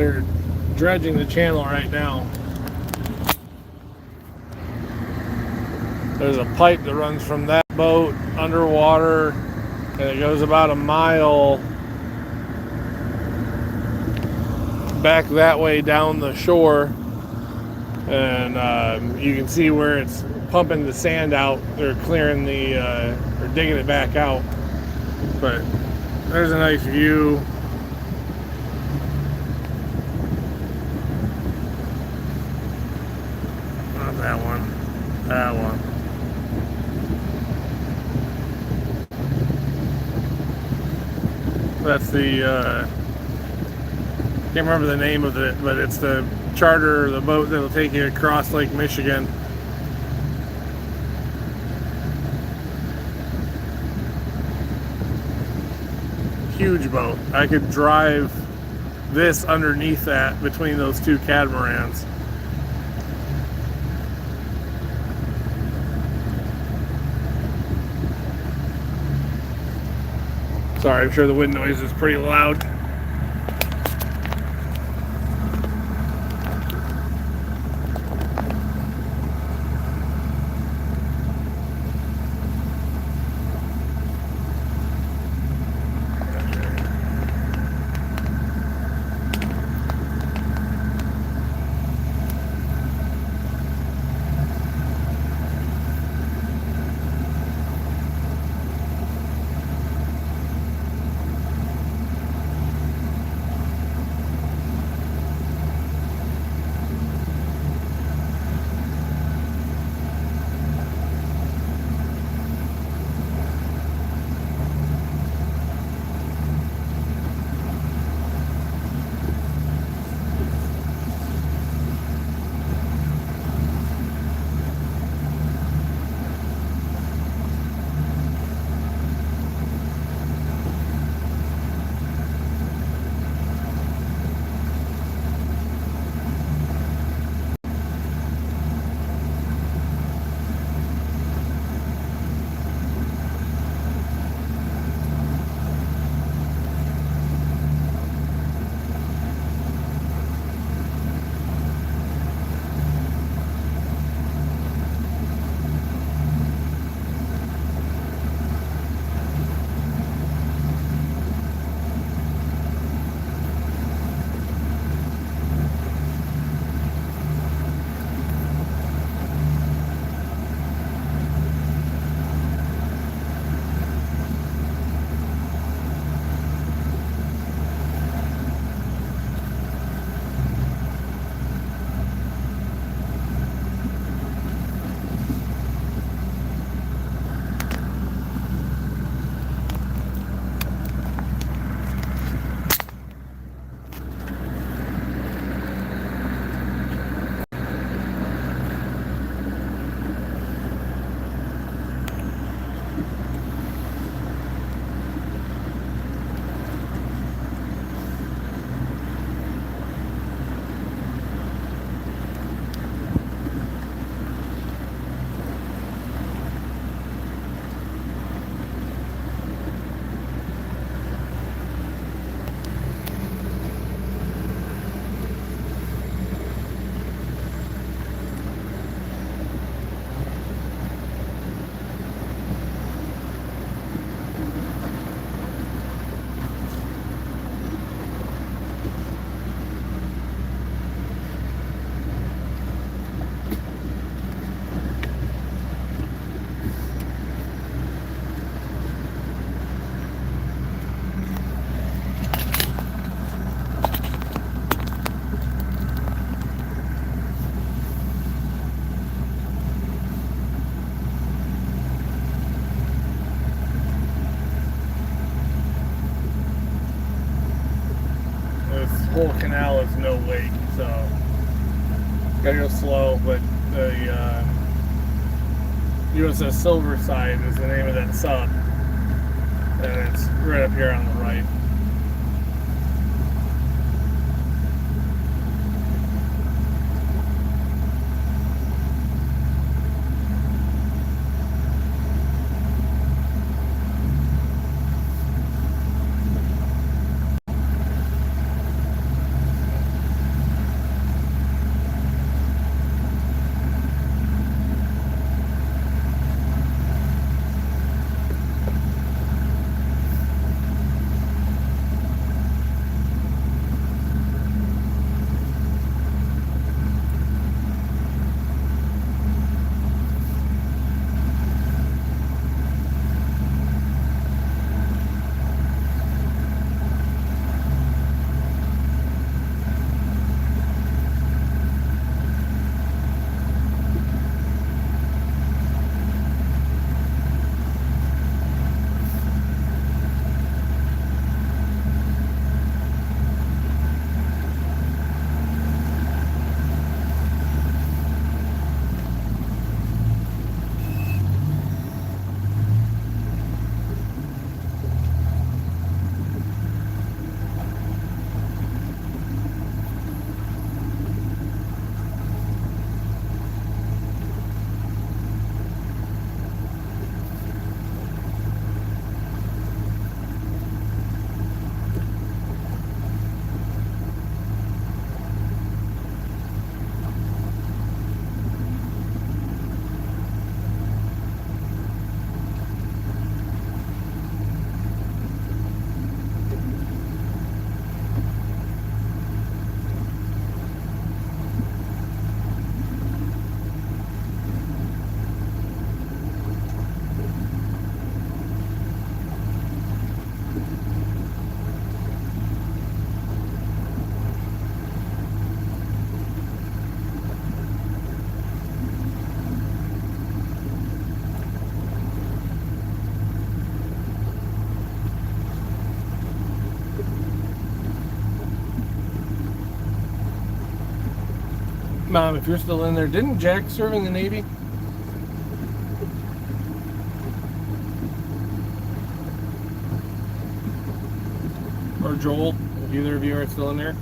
They're dredging the channel right now. There's a pipe that runs from that boat underwater, and it goes about a mile back that way down the shore, and you can see where it's pumping the sand out. They're clearing the, or digging it back out. But there's a nice view. Not that one. That one. That's the, can't remember the name of it, but it's the charter, the boat that'll take you across Lake Michigan. Huge boat. I could drive this underneath that between those two catamarans. Sorry, I'm sure the wind noise is pretty loud. Whole canal is no wake, so gotta go slow. But the USS Silverside is the name of that sub, and it's right up here on the right. Mom, if you're still in there, didn't Jack serve in the Navy? Or Joel, if either of you are still in there?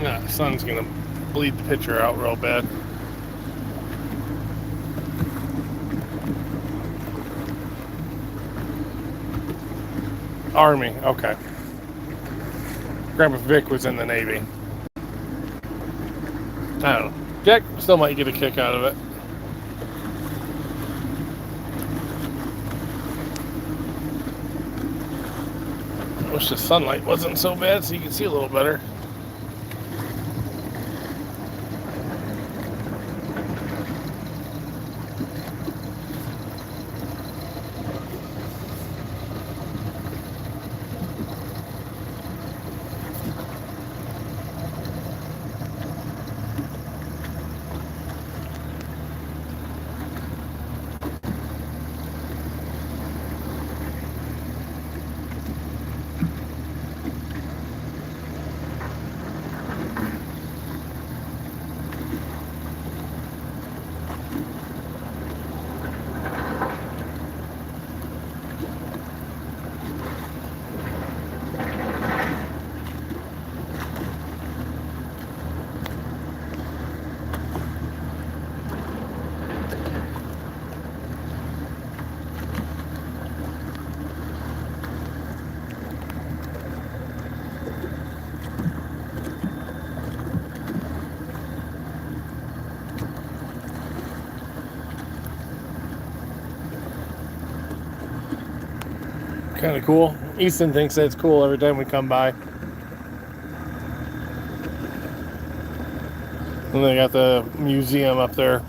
Yeah, the sun's gonna bleed the picture out real bad. Army, okay. Grandpa Vic was in the Navy. I don't know. Jack still might get a kick out of it. I wish the sunlight wasn't so bad so you can see a little better. Kind of cool. Easton thinks that's cool every time we come by. And they got the museum up there.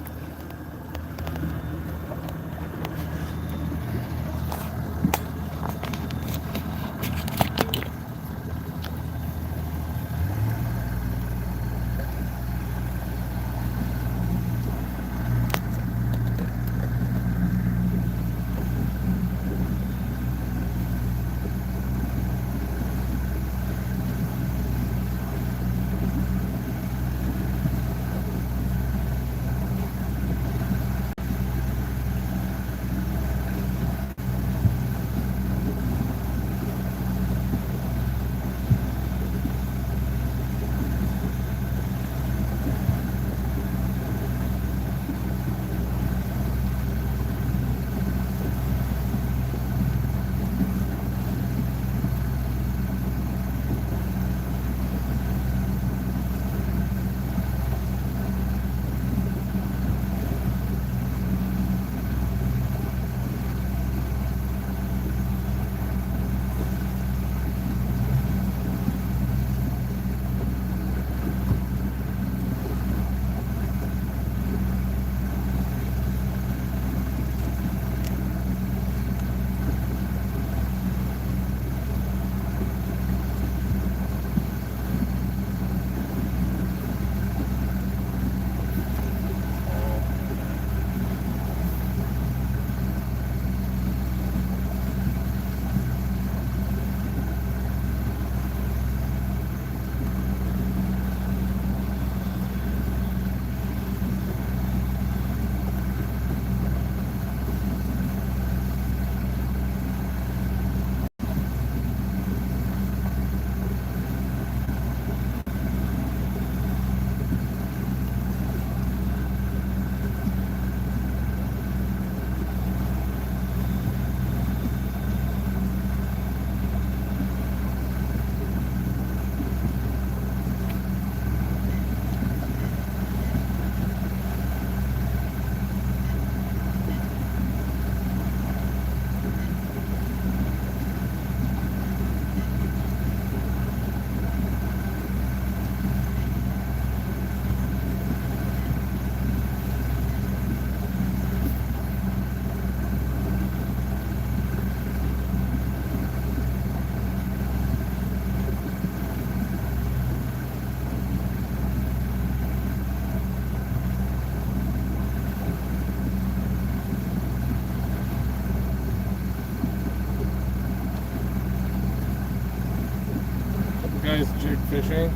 fishing.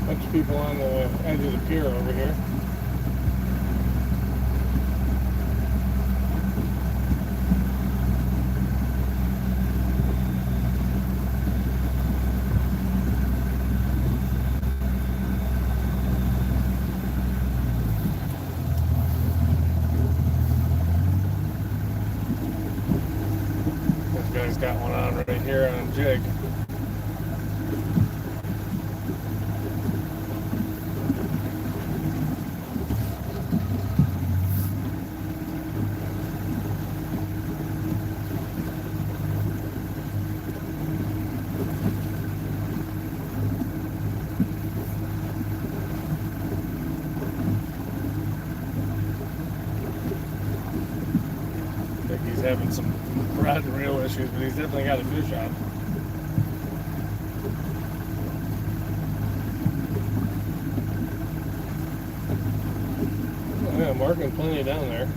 A bunch of people on the edge of the pier over here. This guy's got one on right here on jig. He's having some rod and reel issues, but he's definitely got a fish on. Oh, yeah, marking plenty down there.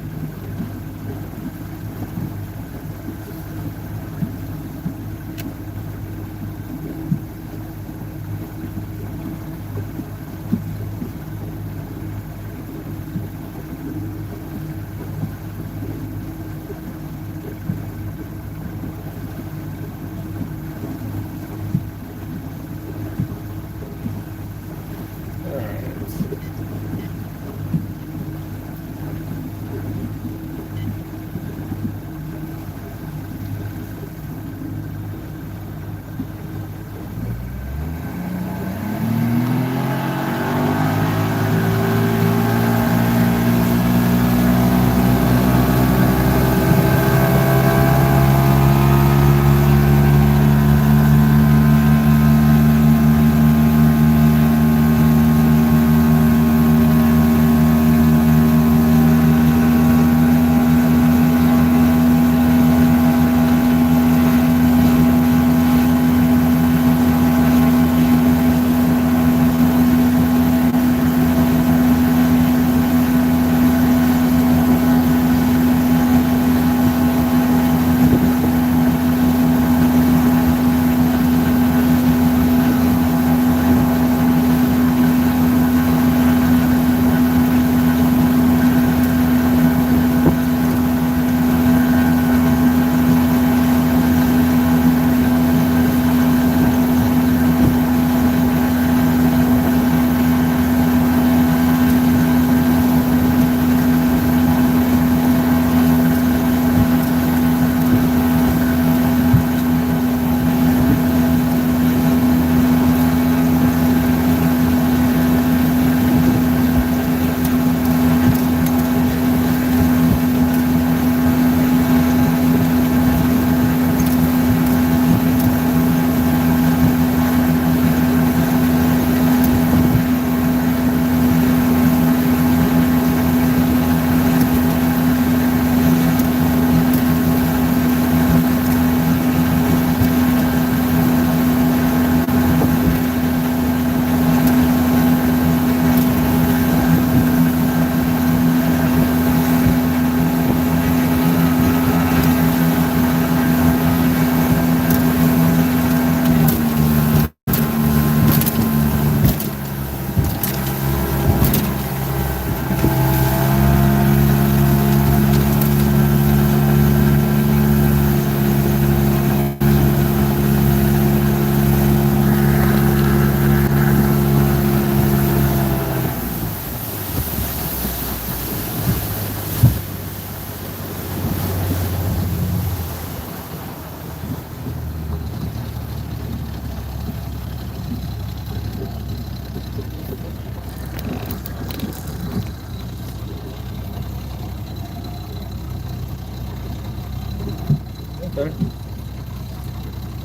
Okay.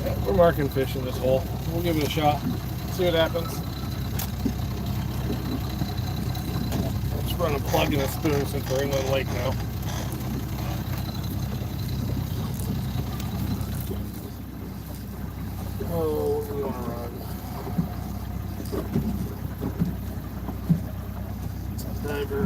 Yeah, we're marking fish in this hole. We'll give it a shot. See what happens. Let's run a plug and a spoon since we're inland lake now. Oh, what do we want to run? It's a diver.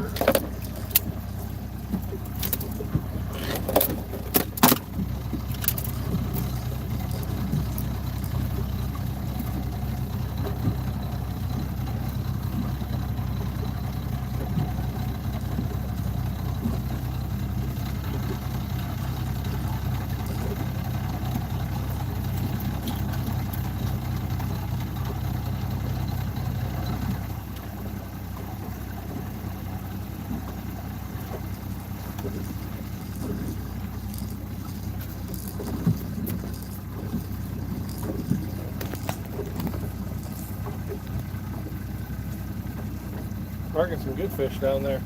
Marking some good fish down there.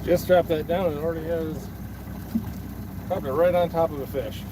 Just dropped that down and it already has dropped it right on top of a fish.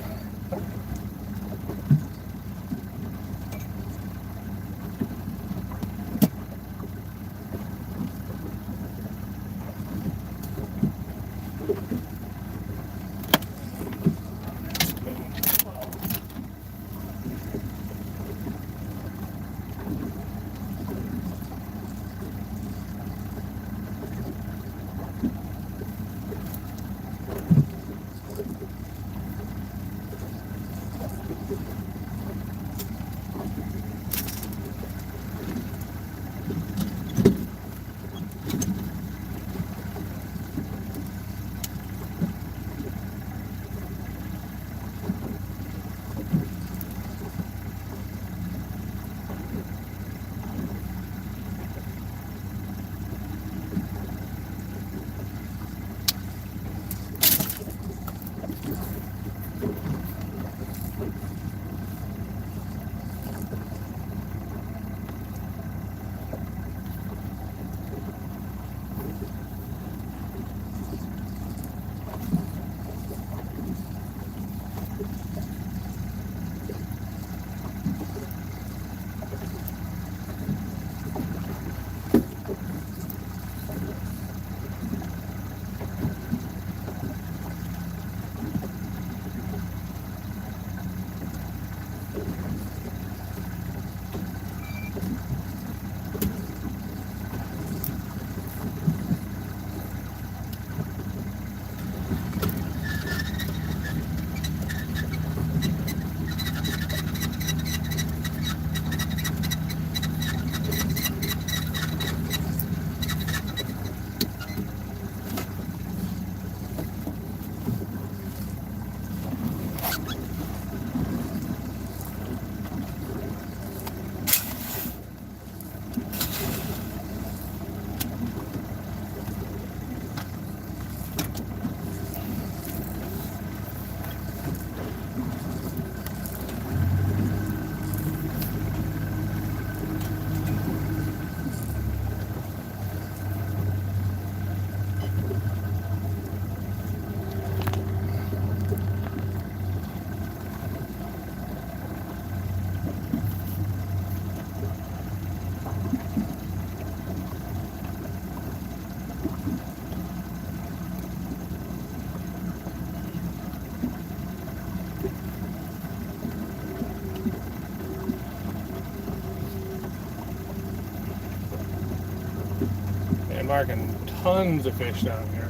Marking tons of fish down here.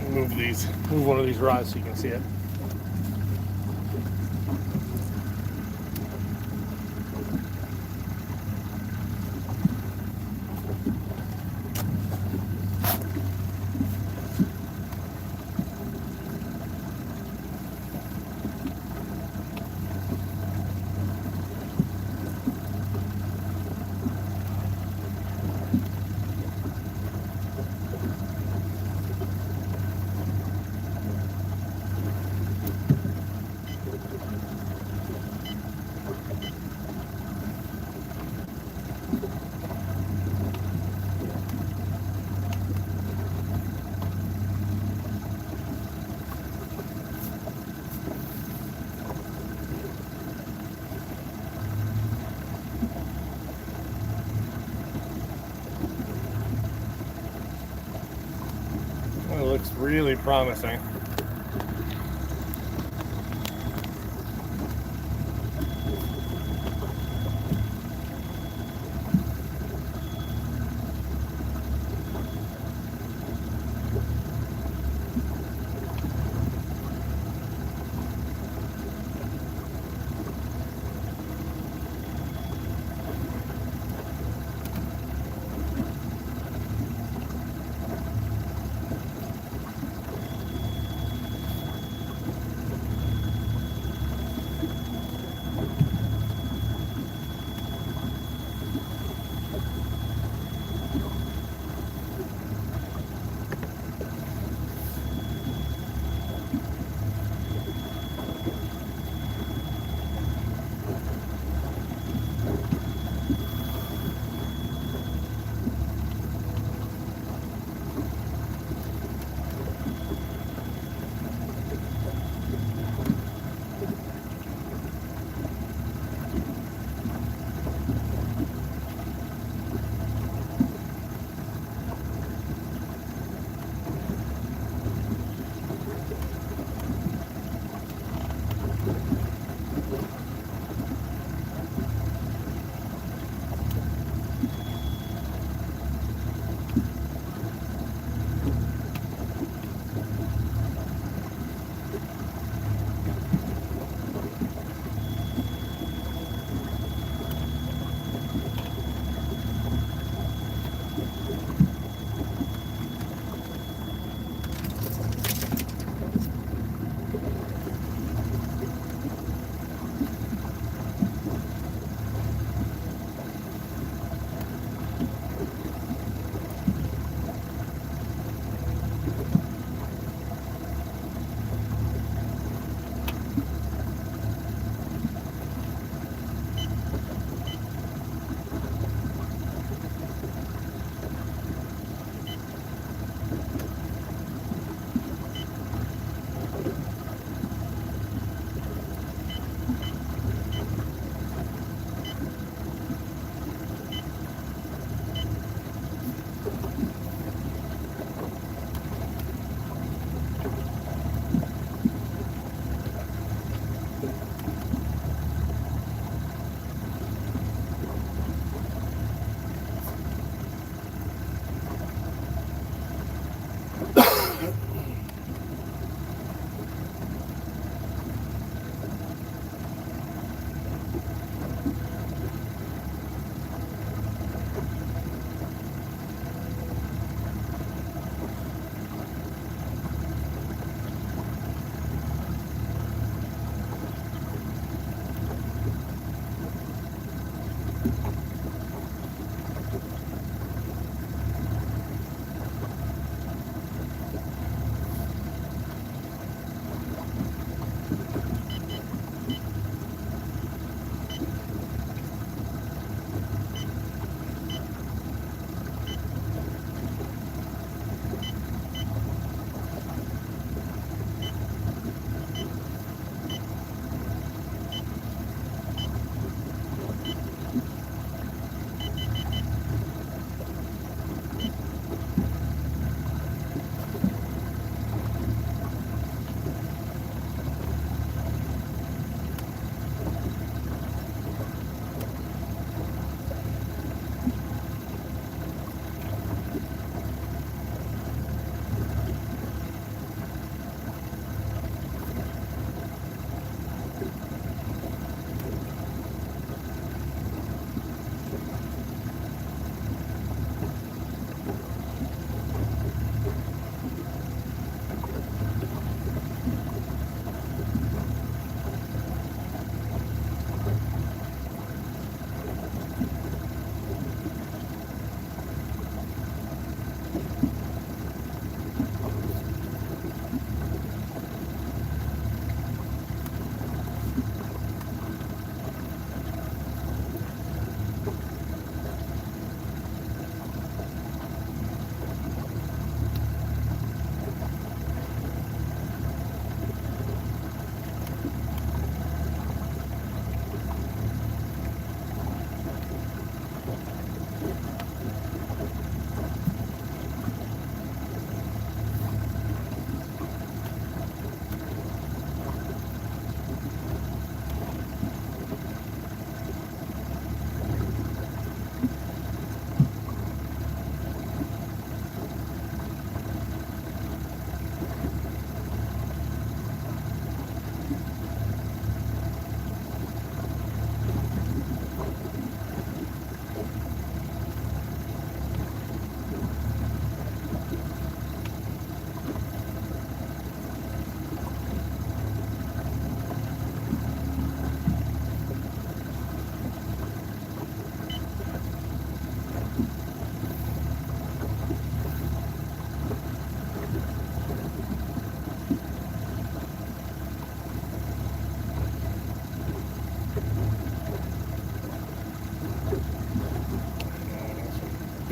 Move one of these rods so you can see it. looks really promising.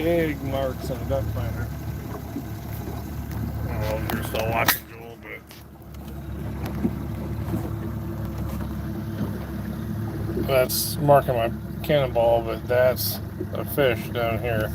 big marks on a duck finder. I don't know if you're still watching, Joel, but that's marking my cannonball, but that's a fish down here.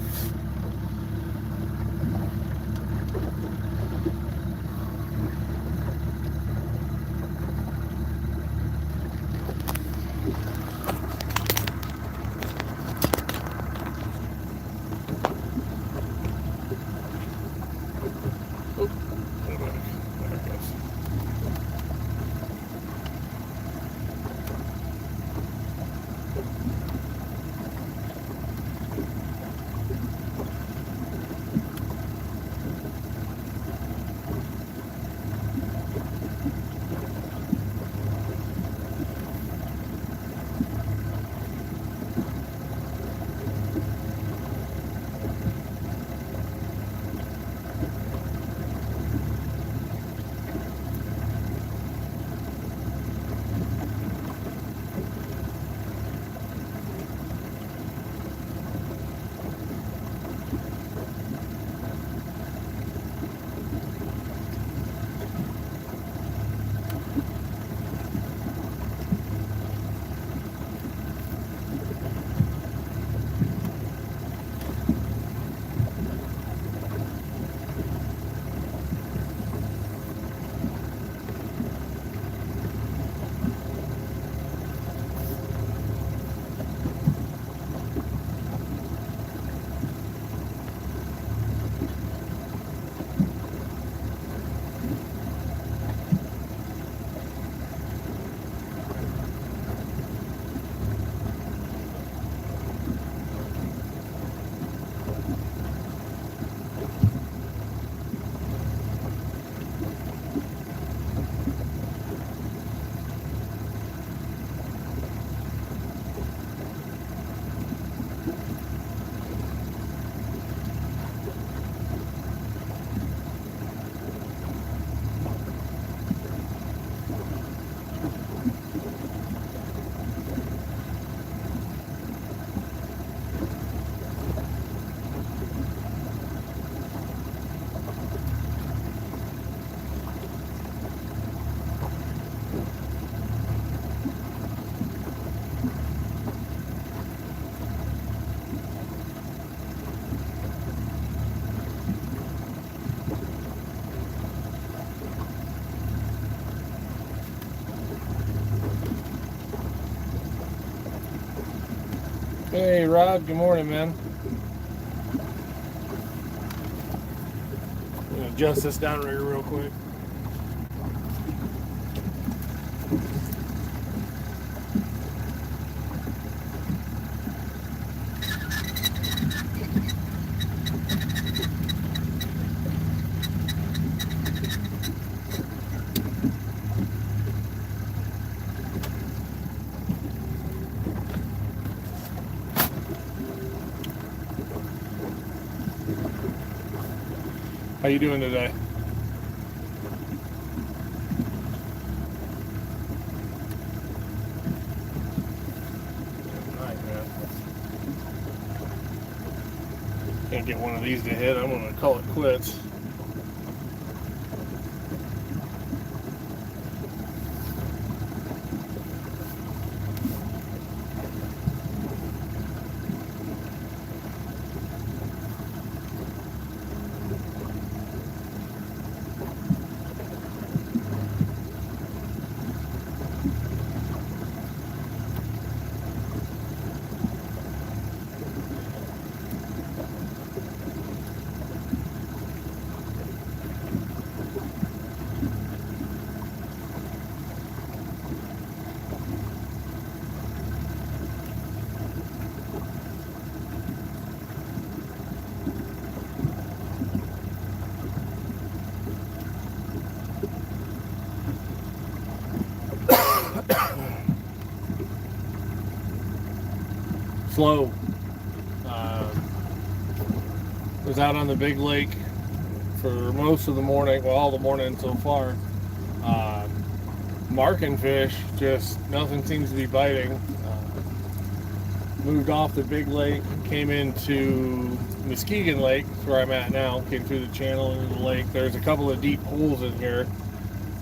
Hey Rod, good morning, man. I'm gonna adjust this down right here real quick. How you doing today? Good night, man. Can't get one of these to hit. I'm gonna call it quits. Slow. Was out on the big lake for most of the morning, well, all the morning so far. Marking fish, just nothing seems to be biting. moved off the big lake, came into Muskegon Lake, that's where I'm at now, came through the channel into the lake. There's a couple of deep pools in here,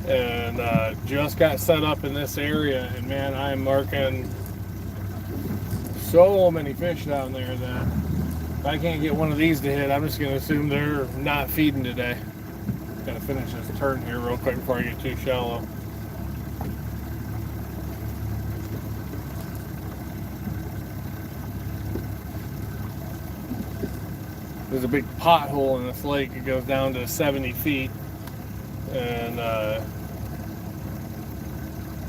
and just got set up in this area, and man, I'm marking so many fish down there that if I can't get one of these to hit, I'm just going to assume they're not feeding today. Gotta finish this turn here real quick before I get too shallow. There's a big pothole in this lake. It goes down to 70 feet. And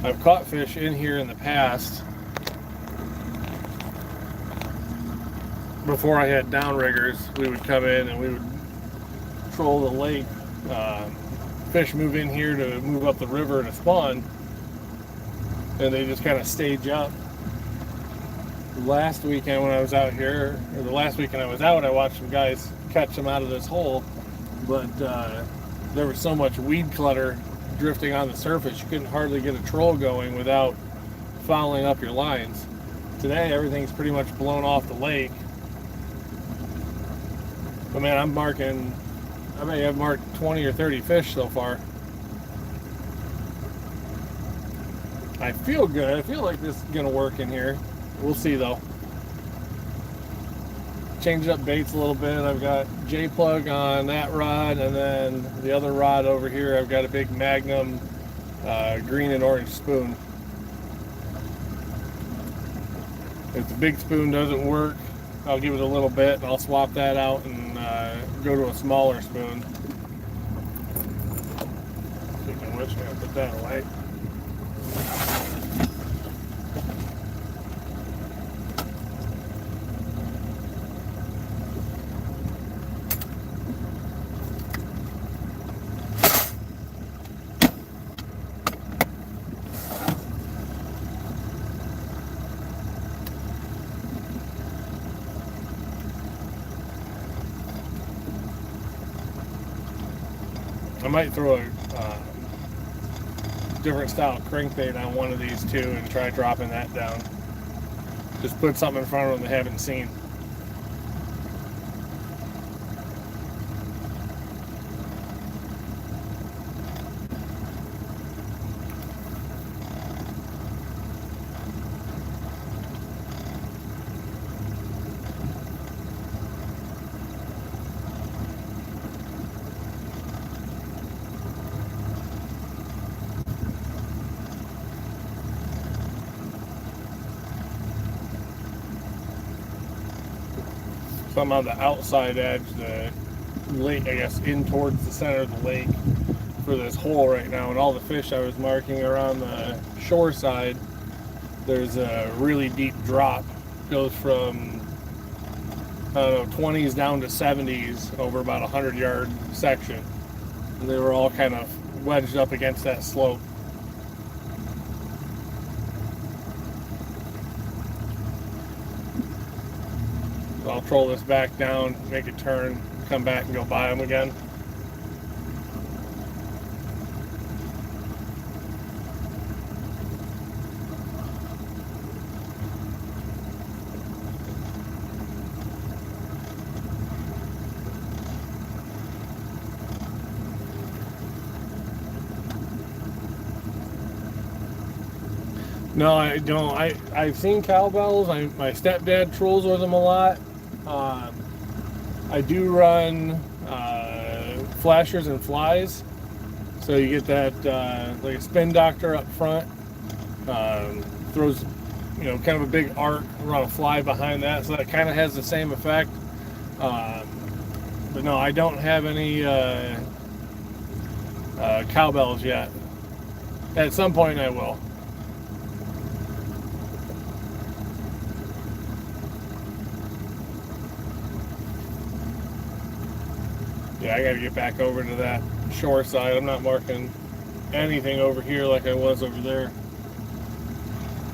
I've caught fish in here in the past before I had downriggers. We would come in and we would troll the lake. Fish move in here to move up the river to spawn, and they just kind of stage up. Last weekend when I was out here, or the last weekend I was out, I watched some guys catch them out of this hole, but there was so much weed clutter drifting on the surface, you couldn't hardly get a troll going without fouling up your lines. Today, everything's pretty much blown off the lake. But man, I may have marked 20 or 30 fish so far. I feel good. I feel like this is going to work in here. We'll see though. Changed up baits a little bit. I've got J-plug on that rod, and then the other rod over here I've got a big Magnum green and orange spoon. If the big spoon doesn't work, I'll give it a little bit and I'll swap that out and go to a smaller spoon. Speaking of which, I'm going to put that away. I might throw a different style crankbait on one of these too and try dropping that down. Just put something in front of them they haven't seen. So I'm on the outside edge, the lake, I guess, in towards the center of the lake for this hole right now. And all the fish I was marking are on the shore side. There's a really deep drop. Goes from, I don't know, 20s down to 70s over about a 100-yard section. And they were all kind of wedged up against that slope. I'll troll this back down, make a turn, come back and go by them again. No, I don't. I've seen cowbells. My stepdad trolls with them a lot. I do run flashers and flies, so you get that like a spin doctor up front, throws kind of a big arc, run a fly behind that, so that kind of has the same effect. But no, I don't have any cowbells yet. At some point I will. Yeah, I gotta get back over to that shore side. I'm not marking anything over here like I was over there.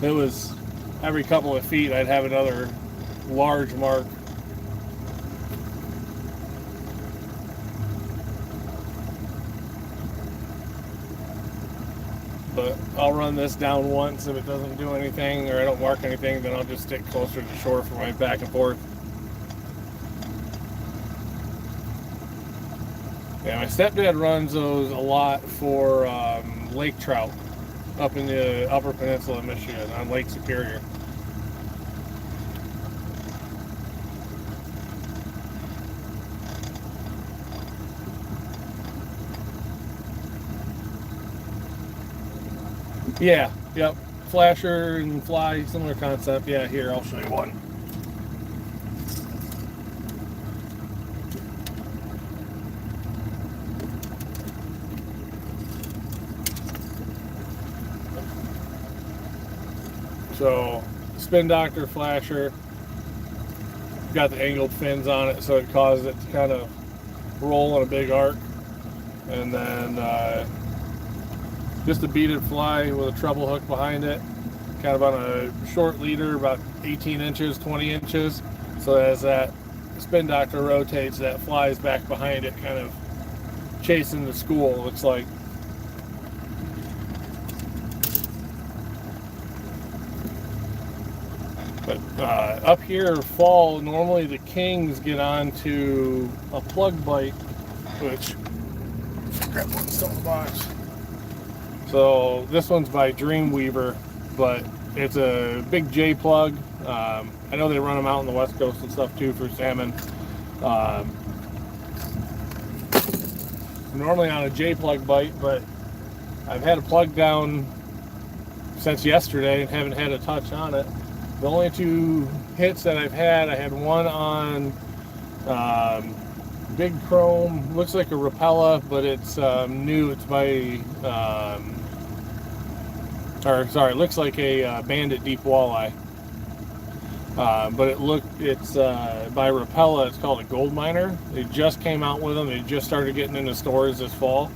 It was every couple of feet I'd have another large mark. but I'll run this down once. If it doesn't do anything or I don't mark anything, then I'll just stick closer to shore for my back and forth. Yeah, my stepdad runs those a lot for lake trout up in the Upper Peninsula of Michigan on Lake Superior. Yeah, yep. Flasher and fly, similar concept. Yeah, here, I'll show you one. So, Spin Doctor flasher, got the angled fins on it, so it causes it to kind of roll in a big arc. And then just a beaded fly with a treble hook behind it, kind of on a short leader, about 18 inches, 20 inches. So as that Spin Doctor rotates, that flies back behind it, kind of chasing the school, looks like. But up here, fall, normally the kings get onto a plug bite, which, grab one still in the box. So this one's by Dreamweaver, but it's a big J plug. I know they run them out on the West Coast and stuff too for salmon. Normally on a J plug bite, but I've had a plug down since yesterday and haven't had a touch on it. The only two hits that I've had, I had one on Big Chrome, looks like a Rapella, but it's new. It's by, it looks like a Bandit Deep Walleye. But it's by Rapella. It's called a Gold Miner. They just came out with them. They just started getting into stores this fall.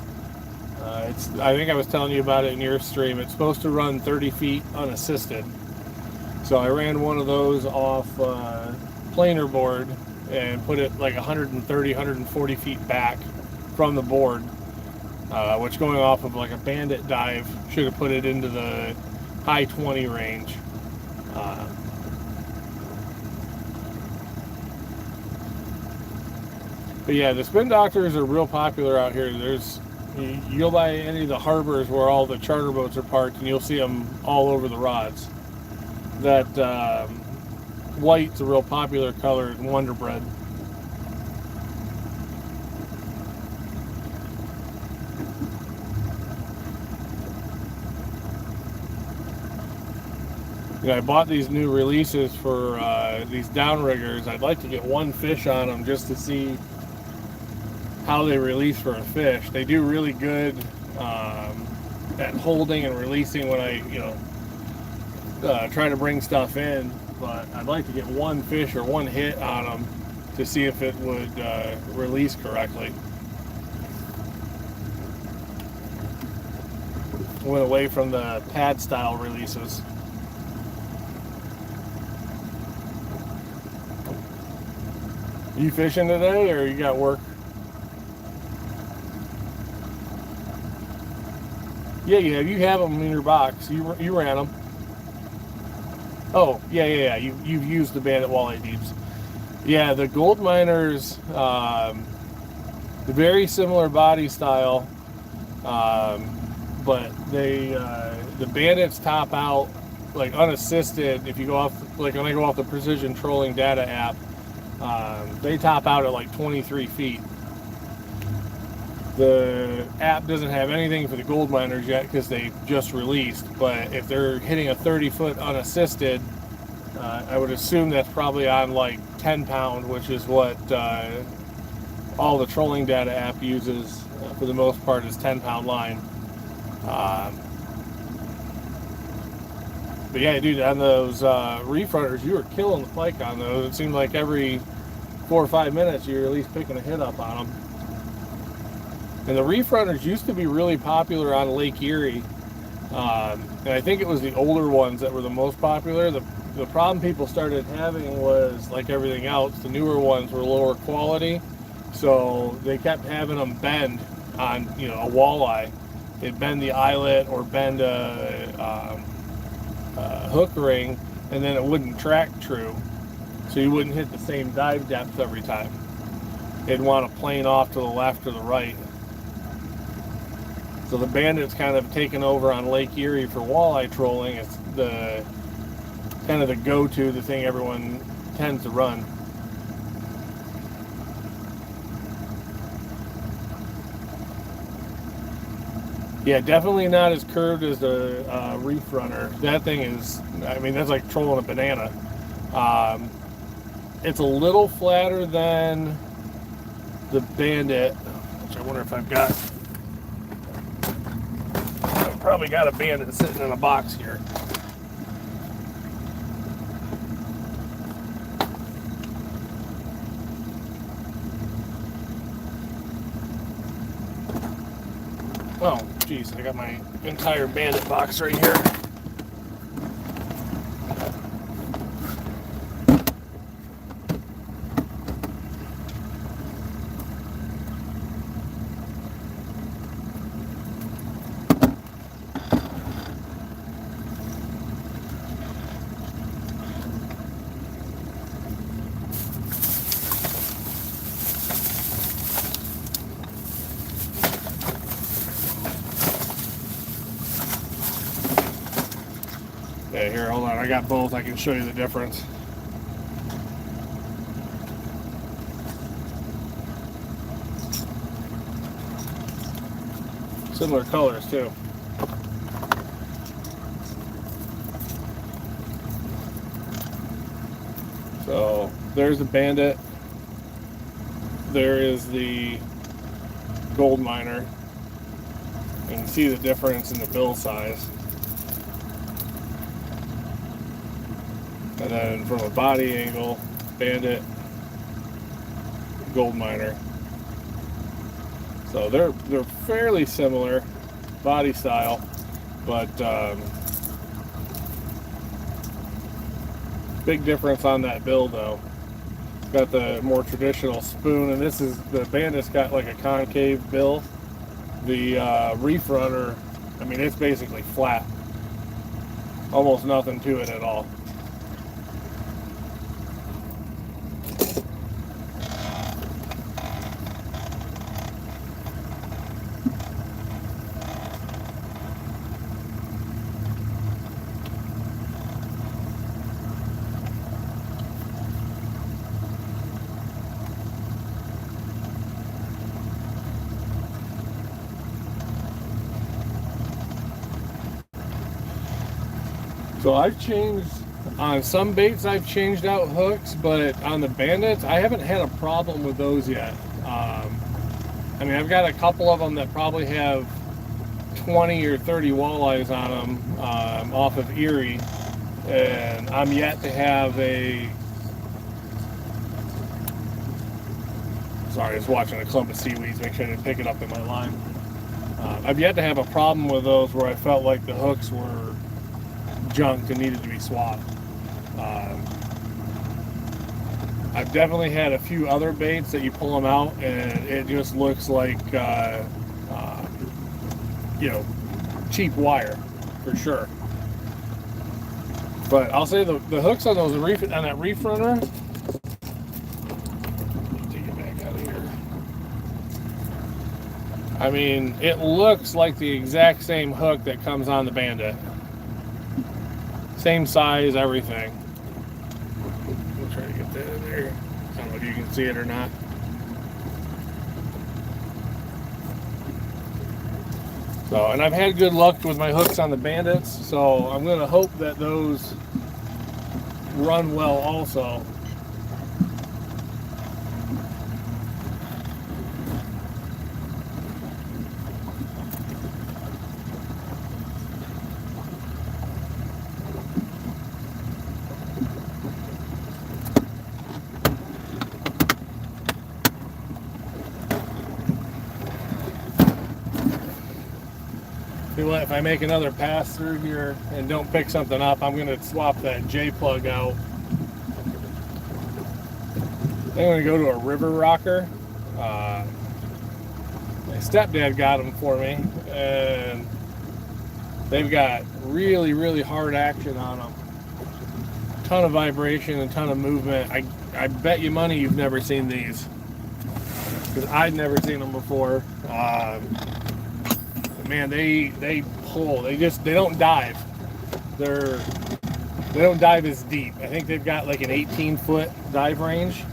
I think I was telling you about it in your stream. It's supposed to run 30 feet unassisted. So I ran one of those off planer board and put it like 130, 140 feet back from the board, which going off of like a Bandit dive should have put it into the high 20 range. But yeah, the Spin Doctors are real popular out here. You'll buy any of the harbors where all the charter boats are parked and you'll see them all over the rods. That white's a real popular color in Wonder Bread. I bought these new releases for these downriggers. I'd like to get one fish on them just to see how they release for a fish. They do really good at holding and releasing when I, try to bring stuff in, but I'd like to get one fish or one hit on them to see if it would release correctly. Went away from the pad style releases. You fishing today or you got work? Yeah, you have them in your box. You ran them. Oh, yeah. You've used the Bandit Walleye Deeps. Yeah, the Gold Miners, very similar body style, but the Bandits top out like unassisted. If you go off, like when I go off the Precision Trolling Data app, they top out at like 23 feet. The app doesn't have anything for the Gold Miners yet because they just released, but if they're hitting a 30-foot unassisted, I would assume that's probably on like 10 pound, which is what all the trolling data app uses for the most part, is 10 pound line. But yeah, dude, on those reef runners, you were killing the pike on those. It seemed like every 4 or 5 minutes you were at least picking a hit up on them. And the reef runners used to be really popular on Lake Erie. And I think it was the older ones that were the most popular. The problem people started having was, like everything else, the newer ones were lower quality. So they kept having them bend on, a walleye it'd bend the eyelet or bend a hook ring, and then it wouldn't track true, so you wouldn't hit the same dive depth every time. It'd want to plane off to the left or the right. So the Bandit's kind of taken over on Lake Erie for walleye trolling. It's the kind of the go-to, the thing everyone tends to run. Yeah, definitely not as curved as the Reef Runner. That thing is, I mean, that's like trolling a banana. It's a little flatter than the Bandit, which I wonder if I've probably got a Bandit sitting in a box here. Oh, geez, I got my entire Bandit box right here. Yeah, here, hold on. I got both. I can show you the difference. Similar colors, too. So, there's the Bandit. There is the Gold Miner. You can see the difference in the bill size. And then from a body angle, Bandit, Gold Miner. So they're fairly similar body style, but big difference on that bill though. It's got the more traditional spoon, and the Bandit's got like a concave bill. The Reef Runner, I mean, it's basically flat, almost nothing to it at all. So I've changed, on some baits I've changed out hooks, but on the Bandits, I haven't had a problem with those yet. I mean, I've got a couple of them that probably have 20 or 30 walleyes on them off of Erie, and I'm yet to have sorry, I was watching a clump of seaweeds, make sure I didn't pick it up in my line. I've yet to have a problem with those where I felt like the hooks were junked and needed to be swapped. I've definitely had a few other baits that you pull them out and it just looks like you know, cheap wire for sure. But I'll say the hooks on those on that Reef Runner, take it back out of here. I mean, it looks like the exact same hook that comes on the Bandit. Same size, everything. We'll try to get that in there. I don't know if you can see it or not. So, and I've had good luck with my hooks on the Bandits, so I'm going to hope that those run well also. If I make another pass through here and don't pick something up, I'm going to swap that J plug out. I'm going to go to a river rocker. I stepdad got them for me, and they've got really, really hard action on them. Ton of vibration and ton of movement. I bet you money you've never seen these, because I'd never seen them before. Man, they pull. They don't dive. They don't dive as deep. I think they've got like an 18-foot dive range.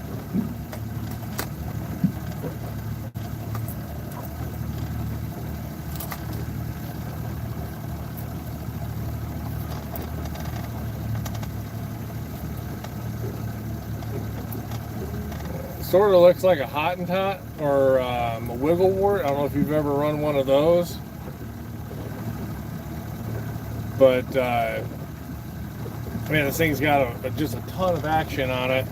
Sort of looks like a Hottentot or a wigglewort. I don't know if you've ever run one of those, but man, this thing's got just a ton of action on it.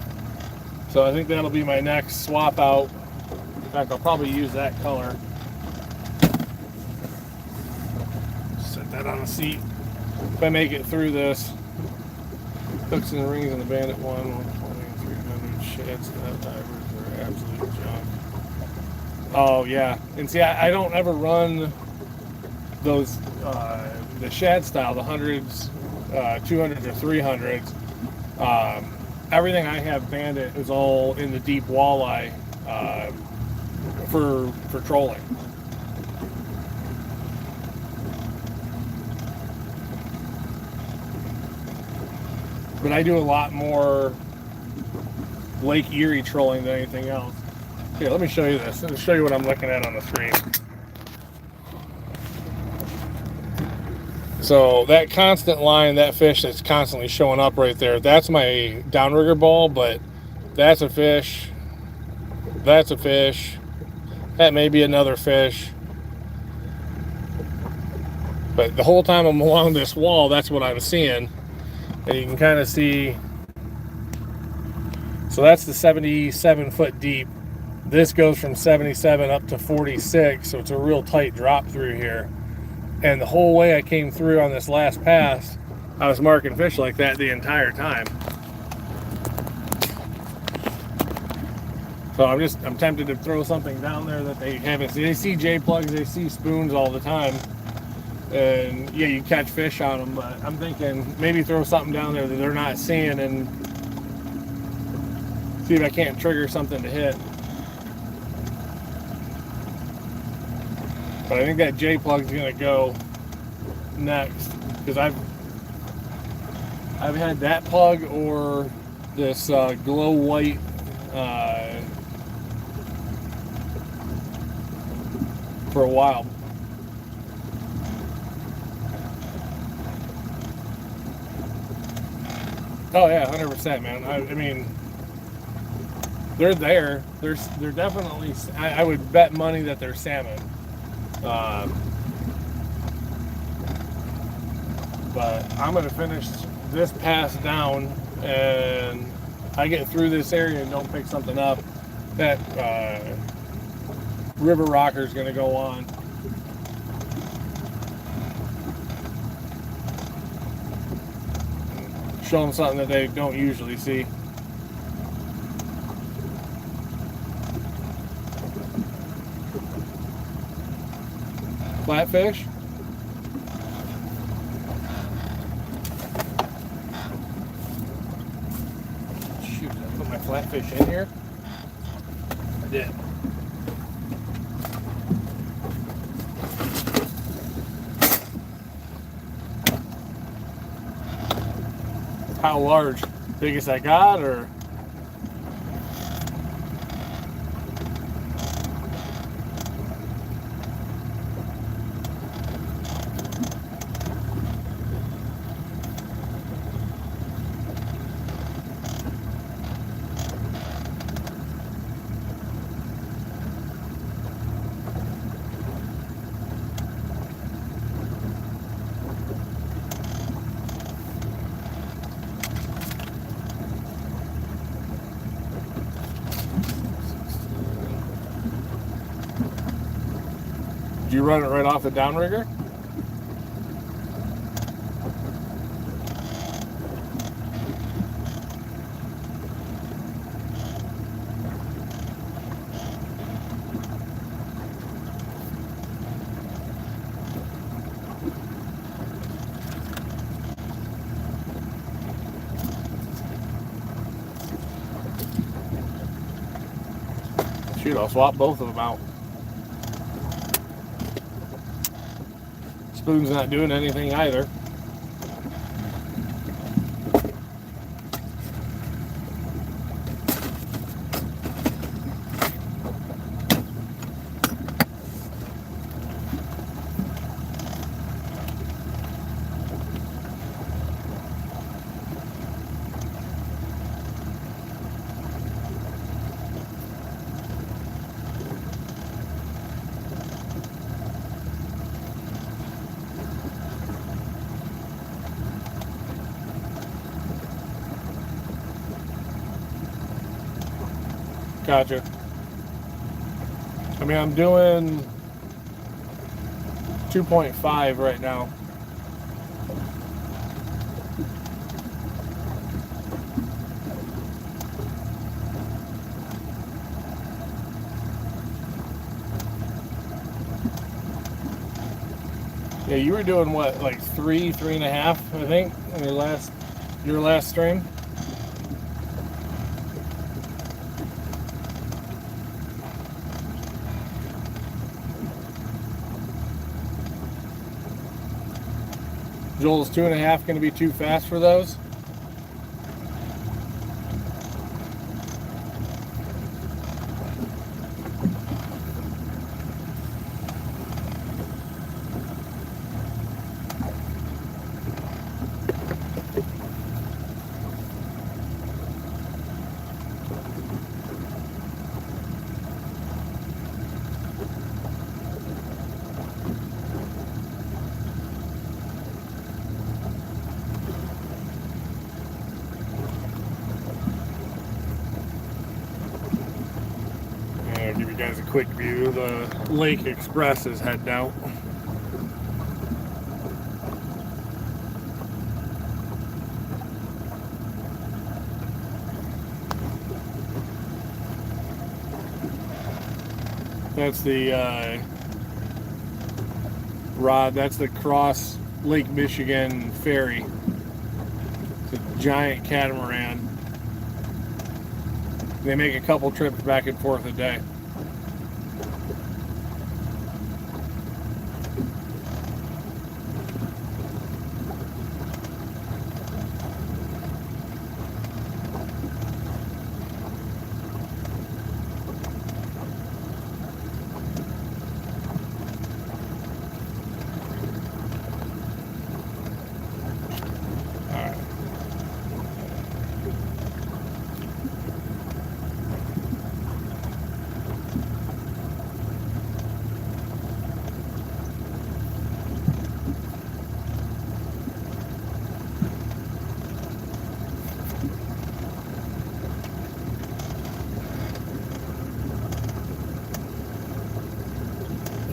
So I think that'll be my next swap out. In fact, I'll probably use that color. Set that on a seat. If I make it through this, hooks and rings in the Bandit 120, 300 sheds, that divers are absolute junk. Oh yeah, and see, I don't ever run those the shad style, the 100s, 200s or 300s. Everything I have Bandit is all in the deep walleye for trolling. But I do a lot more Lake Erie trolling than anything else. Here, let me show you this. Let me show you what I'm looking at on the screen. So that constant line, that fish that's constantly showing up right there, that's my downrigger ball, but that's a fish. That's a fish. That may be another fish. But the whole time I'm along this wall, that's what I'm seeing. And you can kind of see, so that's the 77 foot deep. This goes from 77 up to 46, so it's a real tight drop through here. And the whole way I came through on this last pass, I was marking fish like that the entire time. So I'm tempted to throw something down there that they haven't seen. They see J-plugs, they see spoons all the time. And yeah, you catch fish on them, but I'm thinking maybe throw something down there that they're not seeing and see if I can't trigger something to hit. But I think that J-plug's gonna go next, because I've had that plug or this glow white for a while. Oh yeah, 100%, man. I mean, they're there. They're definitely. I would bet money that they're salmon. But I'm gonna finish this pass down, and I get through this area and don't pick something up. That river rocker is gonna go on. Show them something that they don't usually see. Flatfish. Shoot, did I put my flatfish in here? I did. How large? Biggest I got, or? Did you run it right off the downrigger? Shoot, I'll swap both of them out. Spoon's not doing anything either. Gotcha. I mean, I'm doing 2.5 right now. Yeah, you were doing what, like 3.5, I think, in your last stream. Joel's 2.5 going to be too fast for those? I'll give you guys a quick view. The Lake Express is heading out. That's the rod. That's the Cross Lake Michigan ferry. It's a giant catamaran. They make a couple trips back and forth a day.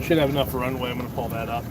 Should have enough runway. I'm going to pull that up.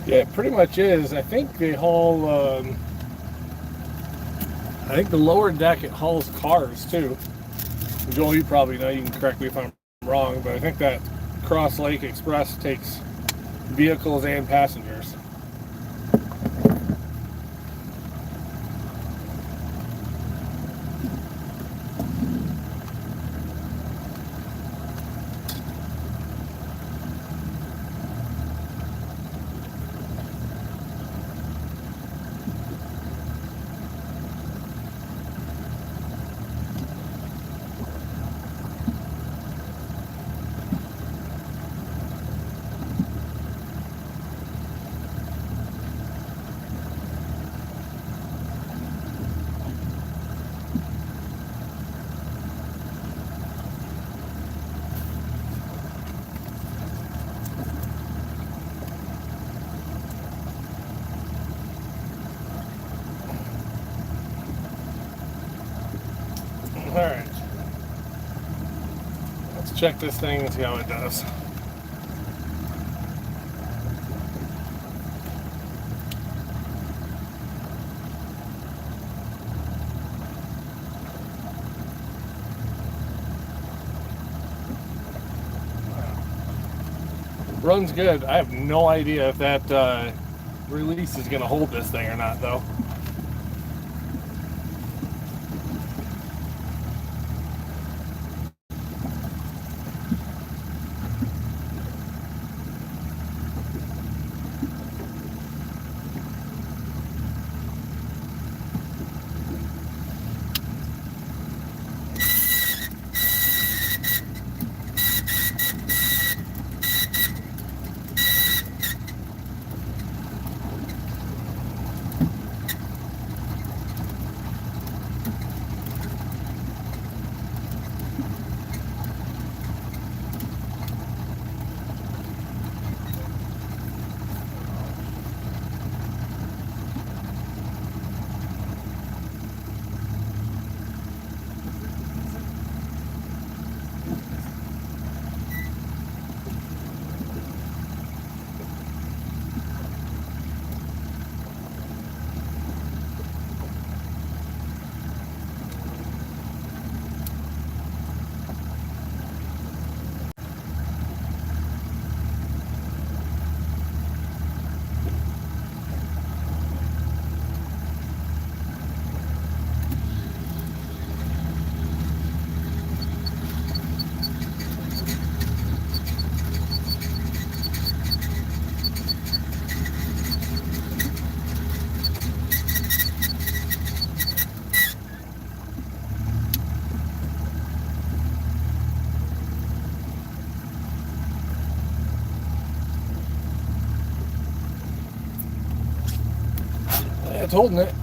Yeah, it pretty much is. I think they haul. I think the lower deck it hauls cars too. Joel, you probably know. You can correct me if I'm wrong, but I think that Cross Lake Express takes vehicles and passengers. Alright. Let's check this thing and see how it does. Runs good. I have no idea if that release is going to hold this thing or not, though. It's holding it.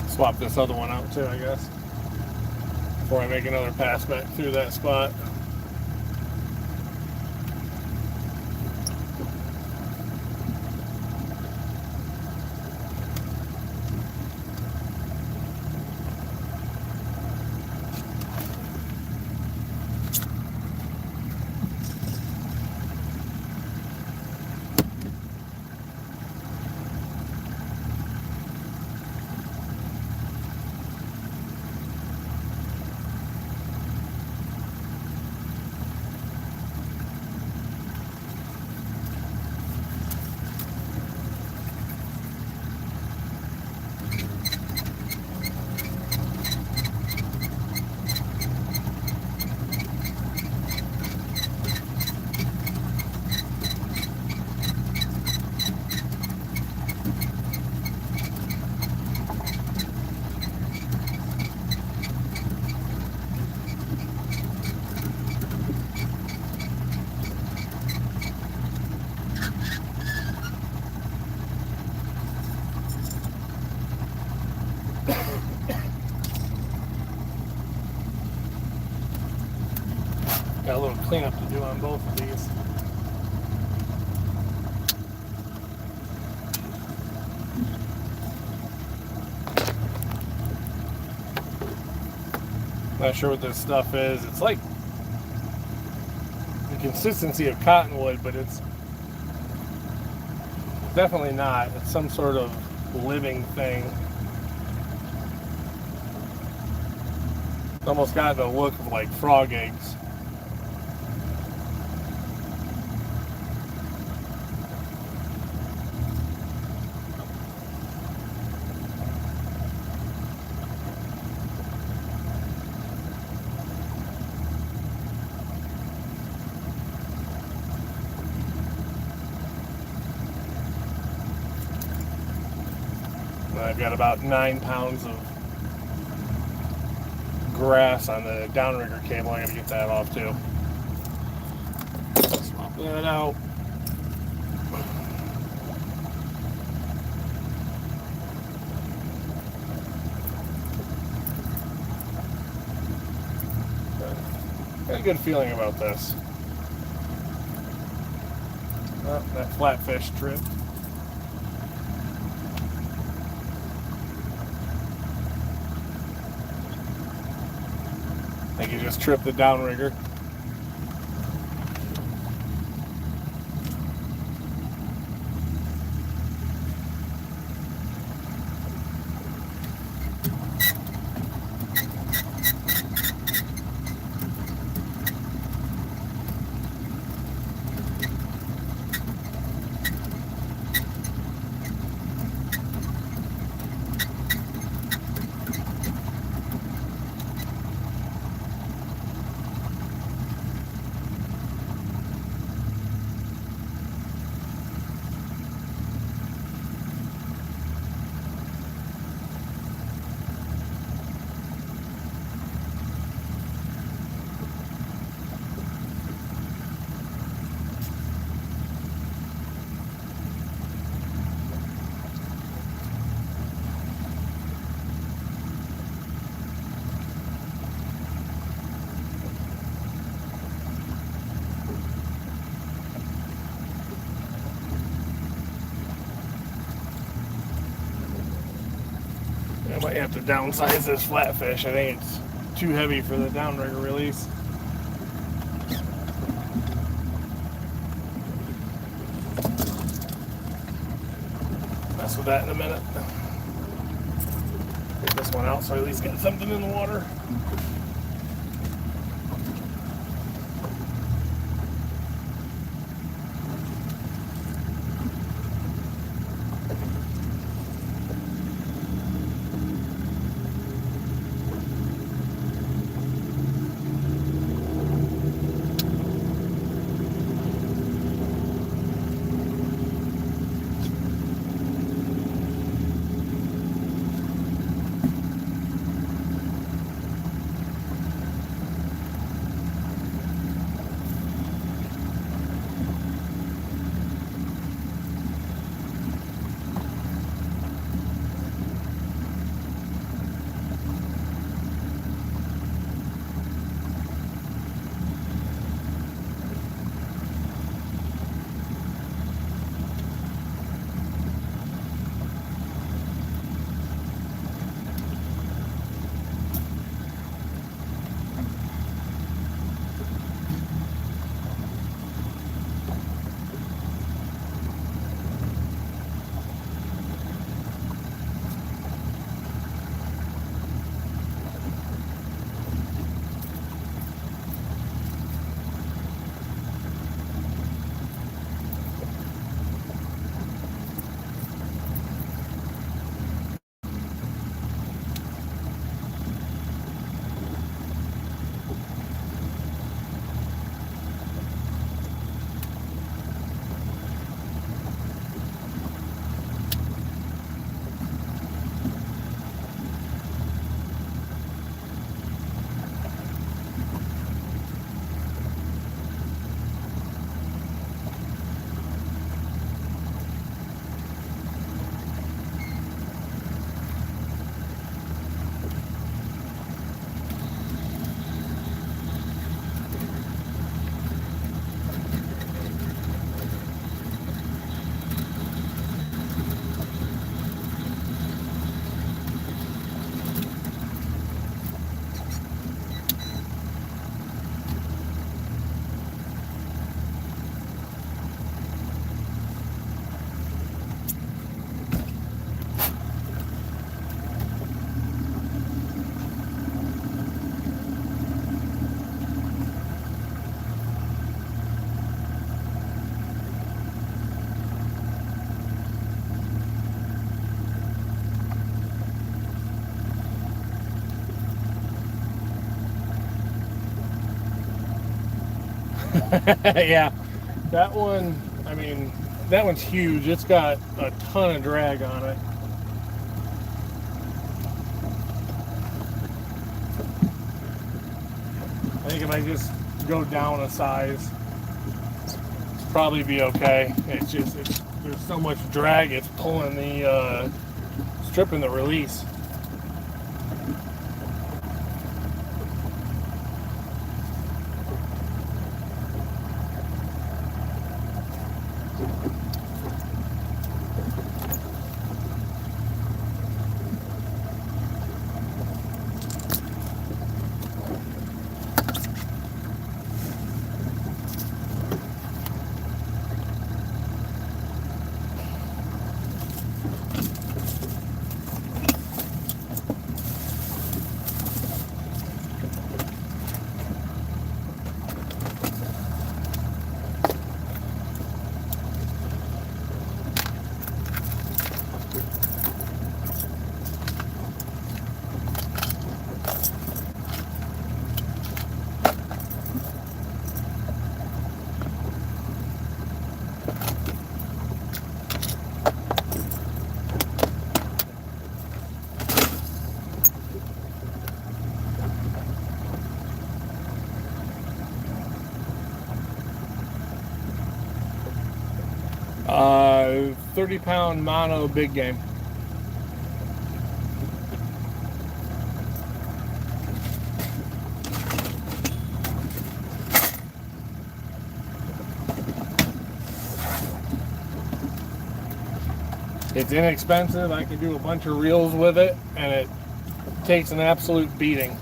Swap this other one out too, I guess, before I make another pass back through that spot. Got a little cleanup to do on both of these. Not sure what this stuff is. It's like the consistency of cottonwood, but it's definitely not. It's some sort of living thing. It's almost got the look of like frog eggs. I've got about 9 pounds of grass on the downrigger cable. I gotta get that off too. Swap that out. Got a good feeling about this. Oh, that flatfish tripped. I think he just tripped the downrigger. I might have to downsize this flatfish. I think it's too heavy for the downrigger release. Mess with that in a minute. Get this one out so I at least get something in the water. Yeah, that one, I mean, that one's huge. It's got a ton of drag on it. I think if I just go down a size, it'll probably be okay. It's just, there's so much drag, it's pulling the, stripping the release. Uh, 30-pound mono big game. It's inexpensive. I can do a bunch of reels with it, and it takes an absolute beating.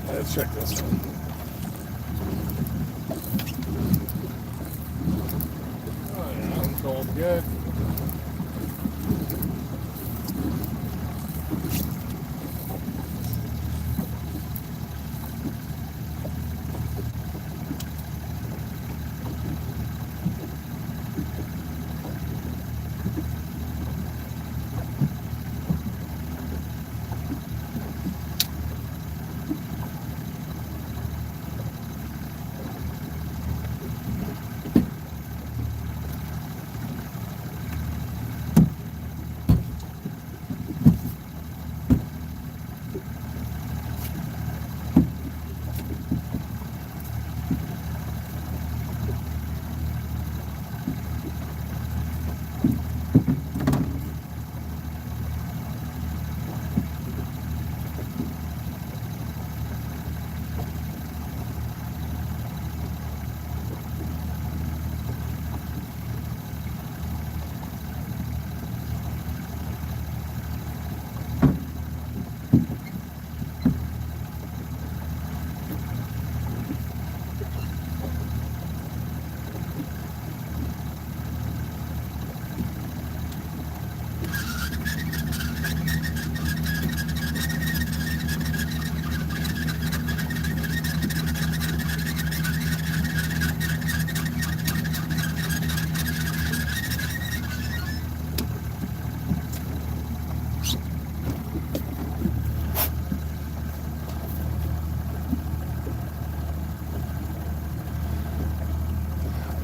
Let's check this one. Oh yeah, it's all good.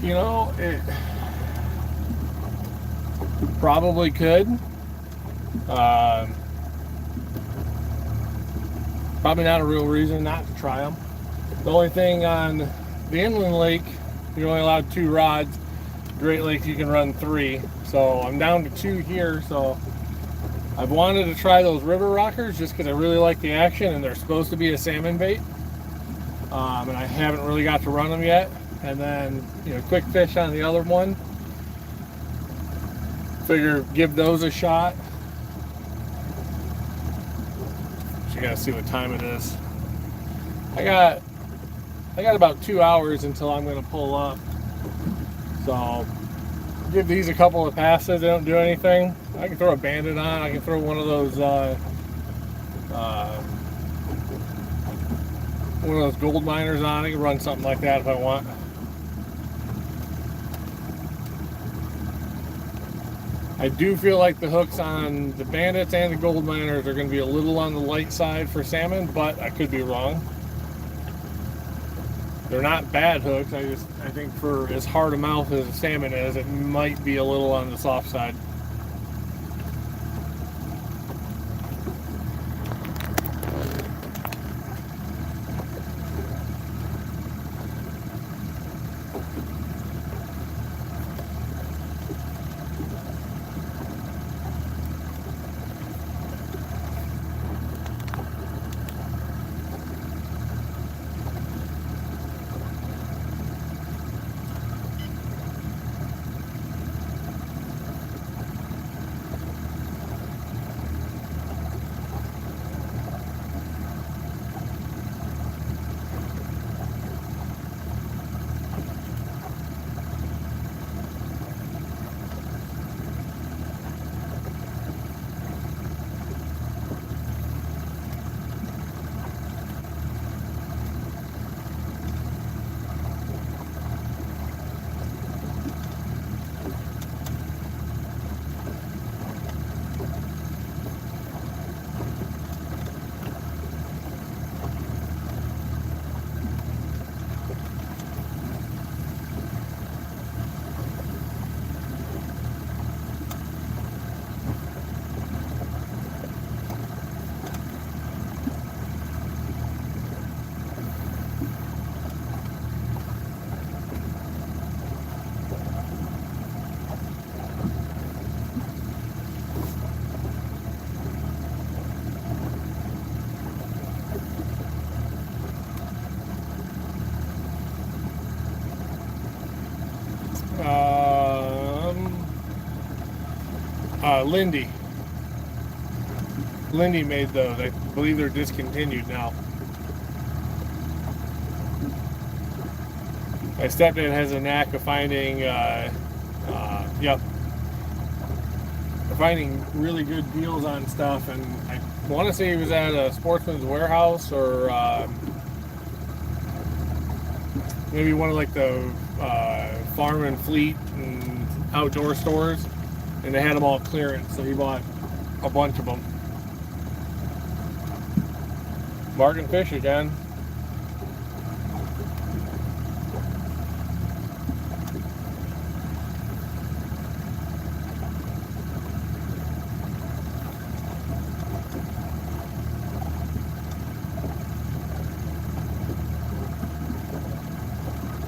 You know, it probably could. Probably not a real reason not to try them. The only thing on the inland lake, you're only allowed 2 rods. Great Lakes, you can run 3. So I'm down to 2 here. So I've wanted to try those river rockers just because I really like the action, and they're supposed to be a salmon bait. And I haven't really got to run them yet. And then, you know, quick fish on the other one. Figure give those a shot. So you gotta see what time it is. I got about 2 hours until I'm gonna pull up. So give these a couple of passes. They don't do anything. I can throw a bandit on. I can throw one of those one of those gold miners on. I can run something like that if I want. I do feel like the hooks on the bandits and the gold miners are going to be a little on the light side for salmon, but I could be wrong. They're not bad hooks. I think for as hard a mouth as a salmon is, it might be a little on the soft side. Lindy made those. I believe they're discontinued now. My stepdad has a knack of finding, finding really good deals on stuff, and I want to say he was at a Sportsman's Warehouse or maybe one of like the Farm and Fleet and outdoor stores, and they had them all clearance, so he bought a bunch of them. Marking fish again.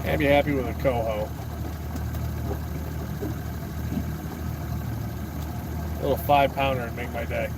I'd be happy with a coho. A little 5-pounder would make my day.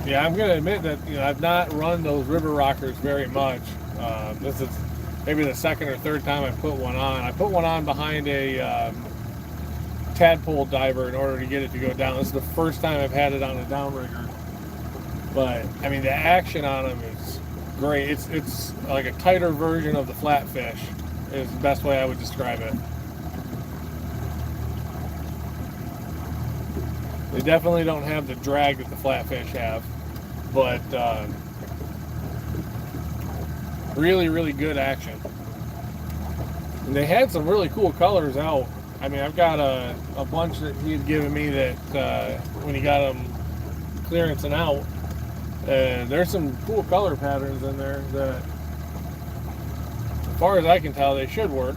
Yeah, I'm going to admit that I've not run those river rockers very much. This is maybe the second or third time I put one on. I put one on behind a tadpole diver in order to get it to go down. This is the first time I've had it on a downrigger. But I mean, the action on them is great. It's like a tighter version of the flatfish is the best way I would describe it. They definitely don't have the drag that the flatfish have, but really, really good action. And they had some really cool colors out. I mean, I've got a bunch that he had given me that when he got them clearance and out, and there's some cool color patterns in there that, as far as I can tell, they should work.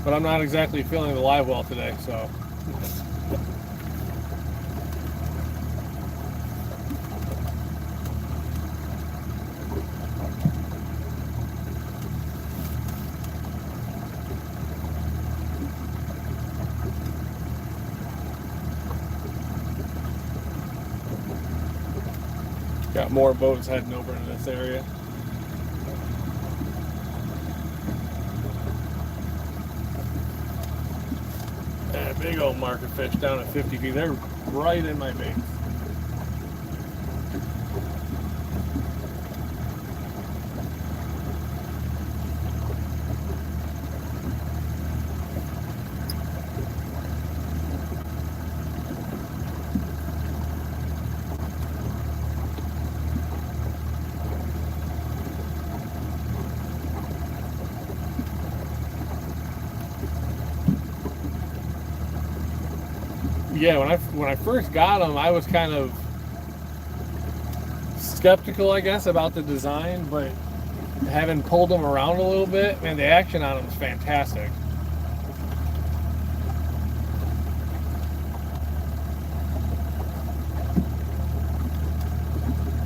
But I'm not exactly feeling the live well today, so. Got more boats heading over into this area. Big old market fish down at 50 feet. They're right in my bait. Yeah, when I first got them, I was kind of skeptical, I guess, about the design, but having pulled them around a little bit, man, the action on them is fantastic.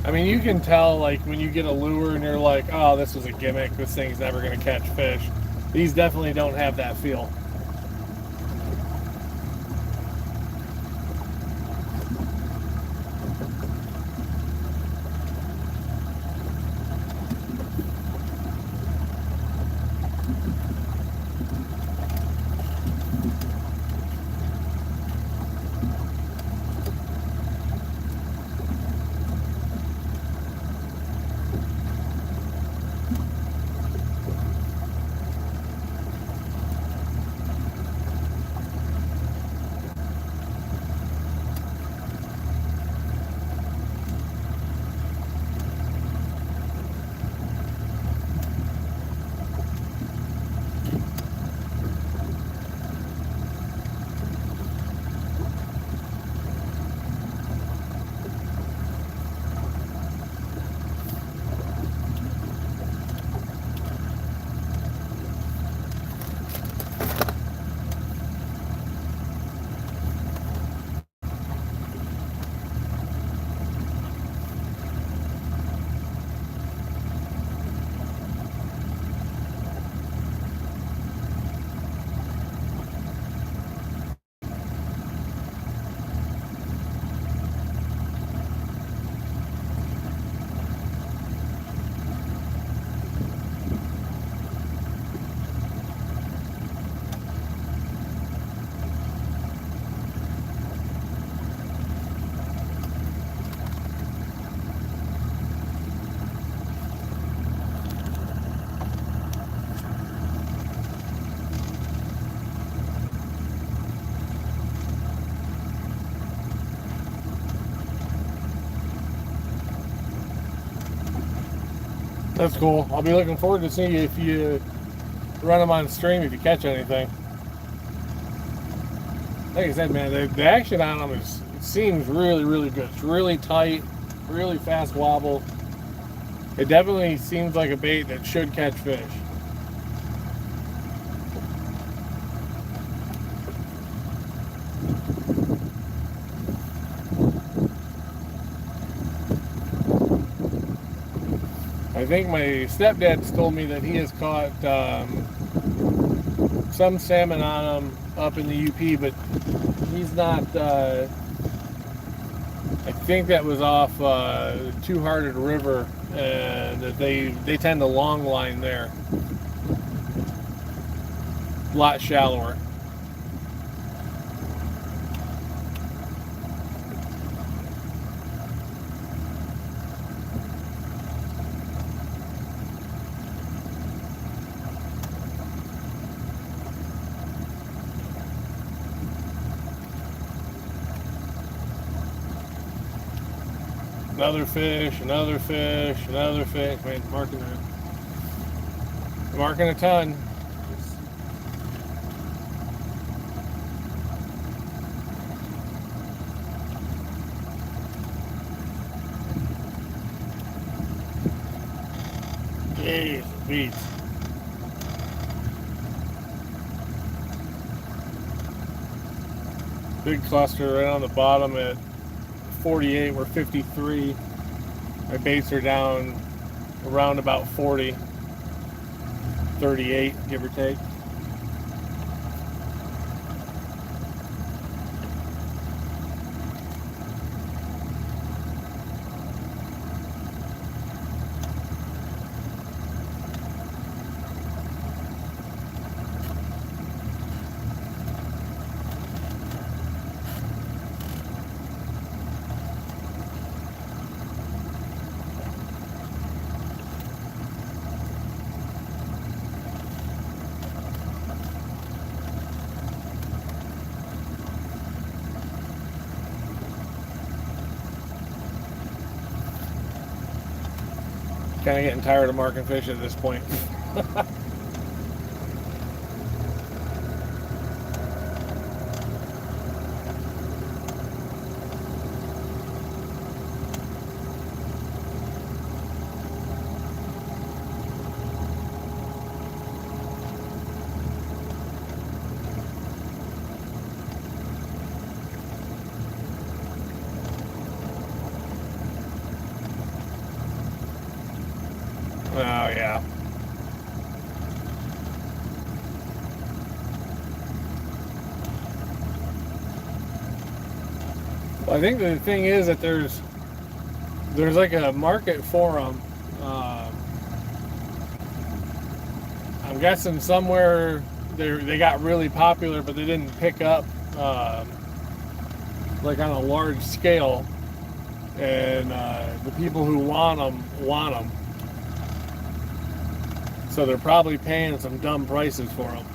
I mean, you can tell, like, when you get a lure and you're like, oh, this was a gimmick, this thing's never going to catch fish. These definitely don't have that feel. That's cool. I'll be looking forward to seeing if you run them on stream, if you catch anything. Like I said, man, the action on them it seems really, really good. It's really tight, really fast wobble. It definitely seems like a bait that should catch fish. I think my stepdad's told me that he has caught some salmon on them up in the UP, but he's not. I think that was off Two-Hearted River, and they tend to long line there, a lot shallower. Another fish, another fish, another fish. Man, marking a ton. Jeez, beats. Big cluster right on the bottom at 48. We're 53. My baits are down around about 40, 38, give or take. Kind of getting tired of marking fish at this point. Oh, yeah. Well, I think the thing is that there's like a market for them. I'm guessing somewhere they got really popular, but they didn't pick up like on a large scale. And the people who want them. So they're probably paying some dumb prices for them.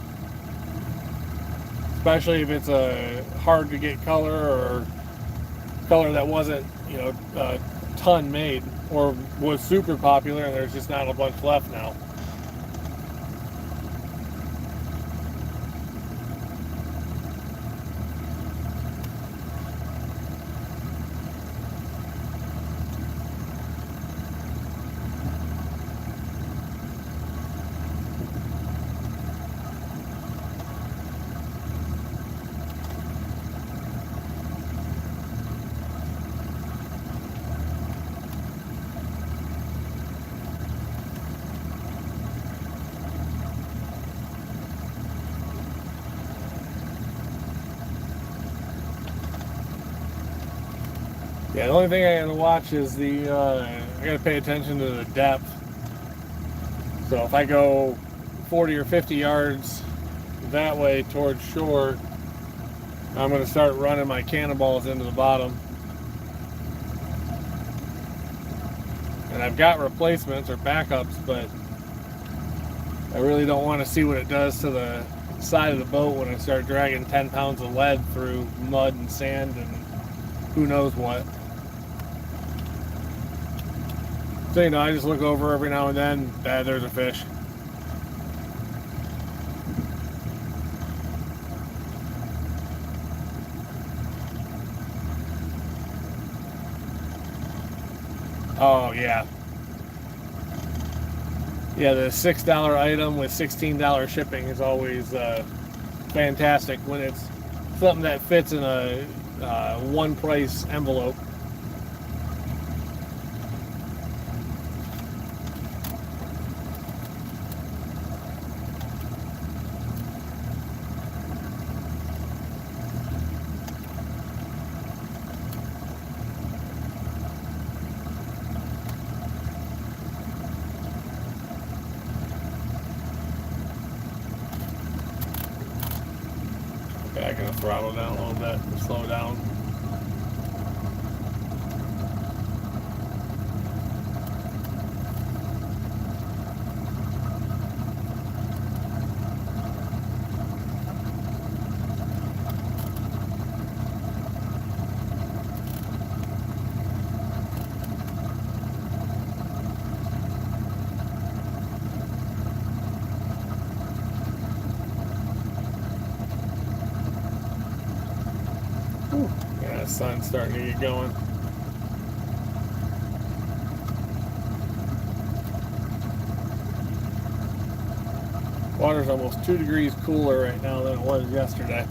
Especially if it's a hard to get color or color that wasn't, a ton made or was super popular and there's just not a bunch left now. Yeah, the only thing I gotta watch is I gotta pay attention to the depth. So if I go 40 or 50 yards that way towards shore, I'm gonna start running my cannonballs into the bottom. And I've got replacements or backups, but I really don't want to see what it does to the side of the boat when I start dragging 10 pounds of lead through mud and sand and who knows what. So, I just look over every now and then, there's a fish. Oh, yeah. Yeah, the $6 item with $16 shipping is always fantastic when it's something that fits in a one price envelope. Okay, I can throttle down a little bit and slow down. Yeah, the sun's starting to get going. Water's almost 2 degrees cooler right now than it was yesterday.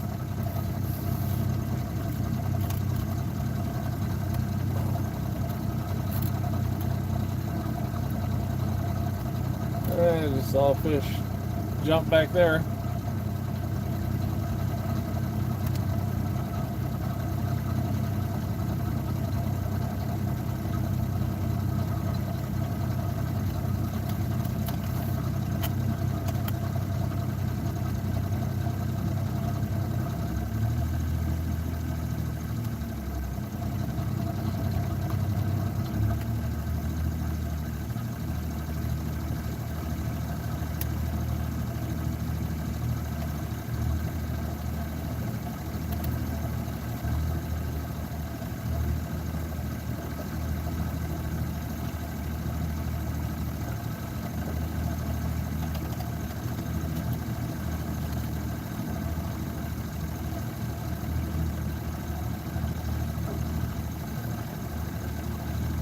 I just saw a fish jump back there.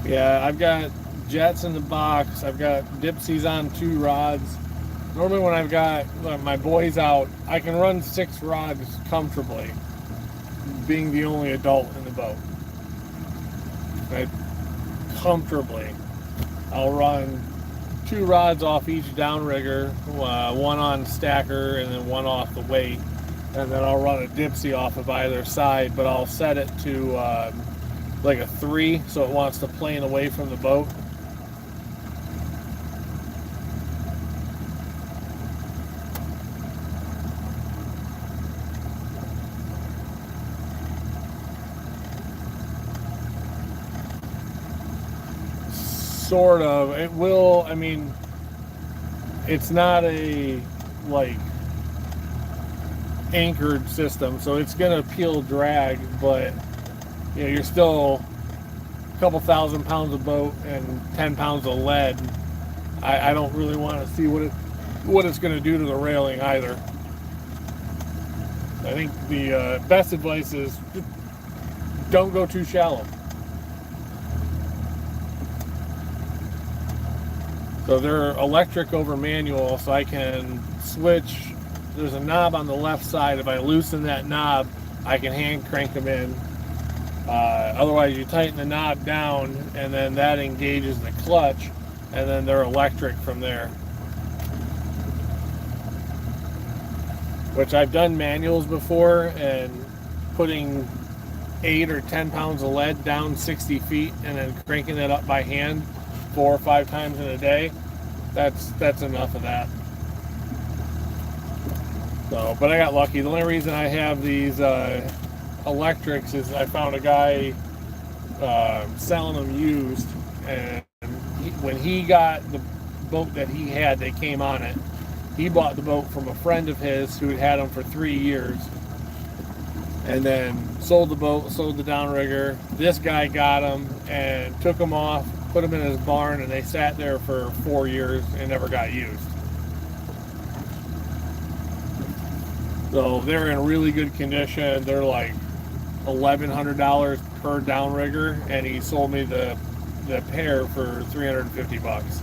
Yeah, I've got jets in the box. I've got dipsies on 2 rods. Normally when I've got my boys out, I can run 6 rods comfortably, being the only adult in the boat. Comfortably. I'll run 2 rods off each downrigger, one on stacker and then one off the weight, and then I'll run a dipsy off of either side, but I'll set it to like a 3 so it wants to plane away from the boat. Sort of. It will, I mean, it's not a like anchored system, so it's gonna peel drag, but you know, you're still a couple thousand pounds of boat and 10 pounds of lead. I don't really want to see what it's gonna do to the railing either. I think the best advice is don't go too shallow. So they're electric over manual, so I can switch. There's a knob on the left side. If I loosen that knob, I can hand crank them in. Otherwise, you tighten the knob down, and then that engages the clutch, and then they're electric from there. Which I've done manuals before, and putting 8 or 10 pounds of lead down 60 feet, and then cranking it up by hand 4 or 5 times in a day, that's enough of that. So, but I got lucky. The only reason I have these electrics is I found a guy selling them used, and when he got the boat that he had, they came on it. He bought the boat from a friend of his who had them for 3 years, and then sold the boat, sold the downrigger. This guy got them and took them off, put them in his barn, and they sat there for 4 years and never got used. So they're in really good condition. They're like $1,100 per downrigger, and he sold me the pair for $350.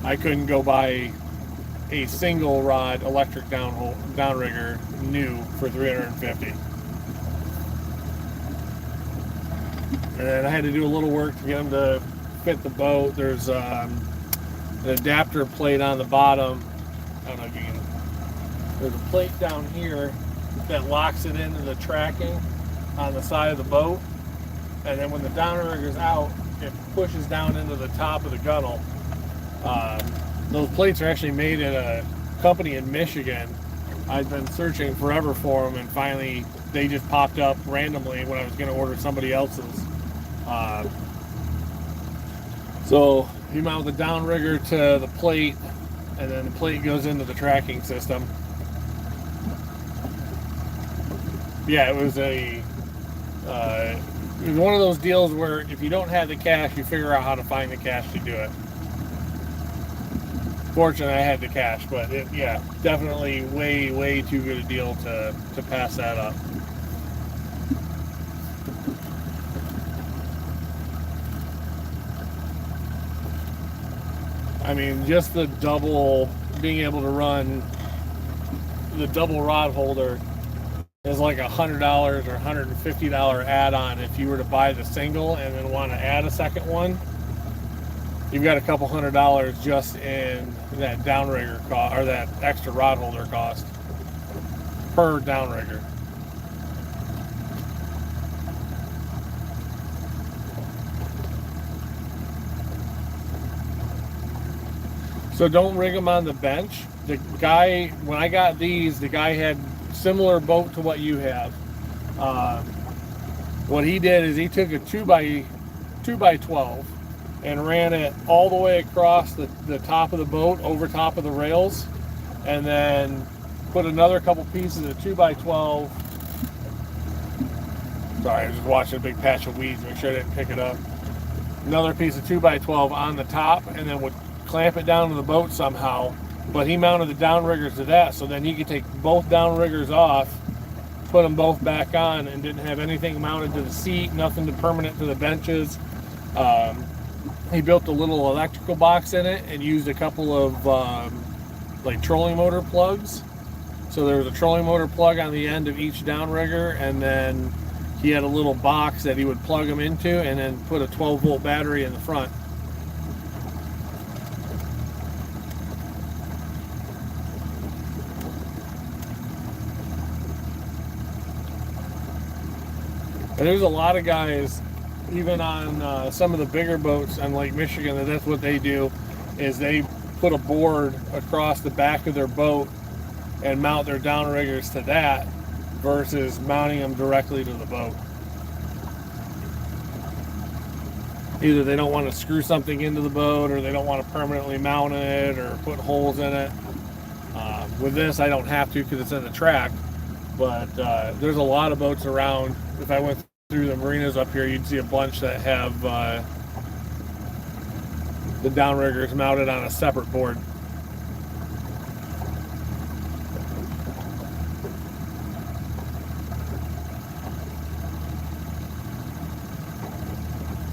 I couldn't go buy a single rod electric downrigger new for $350. And then I had to do a little work to get them to fit the boat. There's an adapter plate on the bottom. I don't know if you can. There's a plate down here that locks it into the tracking on the side of the boat. And then when the downrigger's out, it pushes down into the top of the gunnel. Those plates are actually made at a company in Michigan. I've been searching forever for them, and finally they just popped up randomly when I was going to order somebody else's. So you mount the downrigger to the plate, and then the plate goes into the tracking system. Yeah, it was one of those deals where if you don't have the cash, you figure out how to find the cash to do it. Fortunately, I had the cash, but yeah, definitely way too good a deal to pass that up. I mean, just the double, being able to run the double rod holder is like $100 or $150 add-on if you were to buy the single and then want to add a second one. You've got a couple $100 just in that downrigger cost, or that extra rod holder cost per downrigger. So don't rig them on the bench. The guy, when I got these, the guy had similar boat to what you have. What he did is he took a 2x12 and ran it all the way across the top of the boat, over top of the rails, and then put another couple pieces of 2x12. Sorry, I was just watching a big patch of weeds, make sure I didn't pick it up. Another piece of 2x12 on the top, and then would clamp it down to the boat somehow. But he mounted the downriggers to that, so then he could take both downriggers off, put them both back on and didn't have anything mounted to the seat, nothing permanent to the benches. He built a little electrical box in it and used a couple of like trolling motor plugs. So there was a trolling motor plug on the end of each downrigger, and then he had a little box that he would plug them into and then put a 12-volt battery in the front. And there's a lot of guys, even on some of the bigger boats on Lake Michigan, that's what they do, is they put a board across the back of their boat and mount their downriggers to that versus mounting them directly to the boat. Either they don't want to screw something into the boat, or they don't want to permanently mount it or put holes in it. With this, I don't have to because it's in the track, but there's a lot of boats around. If I went through the marinas up here, you'd see a bunch that have the downriggers mounted on a separate board.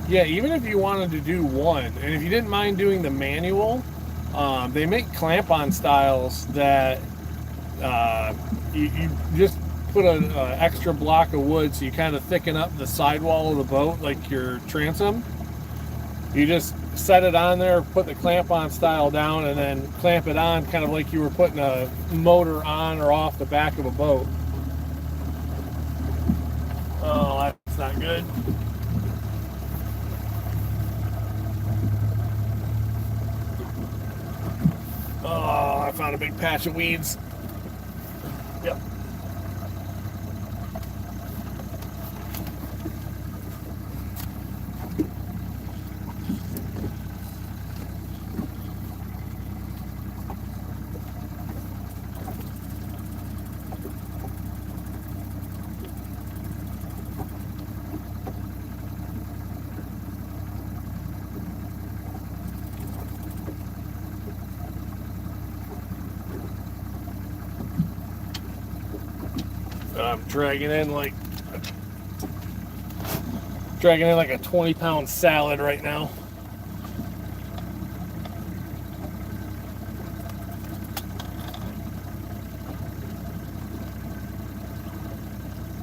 Yeah, even if you wanted to do one, and if you didn't mind doing the manual, they make clamp-on styles that you just put an extra block of wood, so you kind of thicken up the sidewall of the boat like your transom. You just set it on there, put the clamp-on style down, and then clamp it on kind of like you were putting a motor on or off the back of a boat. Oh, that's not good. Oh, I found a big patch of weeds. Yep. I'm dragging in like a 20-pound salad right now.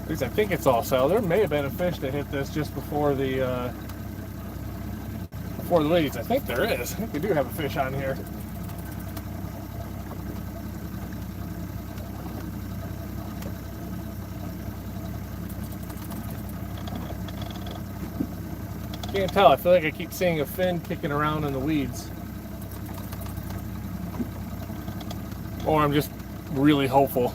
At least I think it's all salad. There may have been a fish that hit this just before the weeds. I think there is. I think we do have a fish on here. Can't tell. I feel like I keep seeing a fin kicking around in the weeds. Or I'm just really hopeful.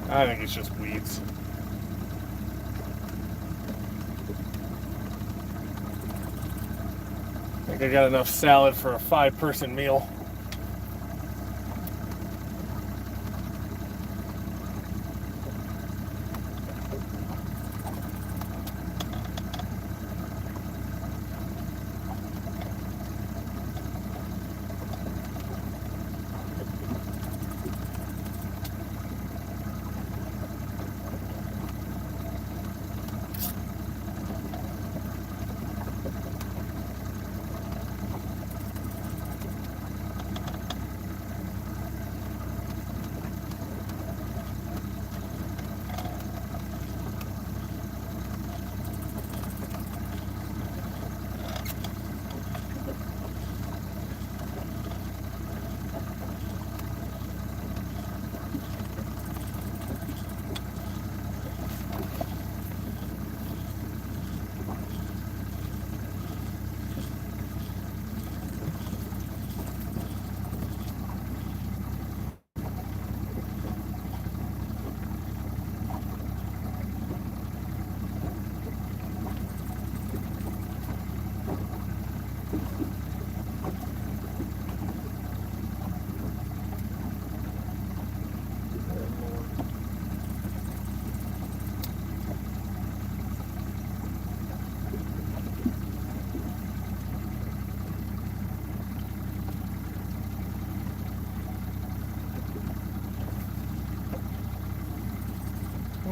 I think it's just weeds. I think I got enough salad for a 5-person meal.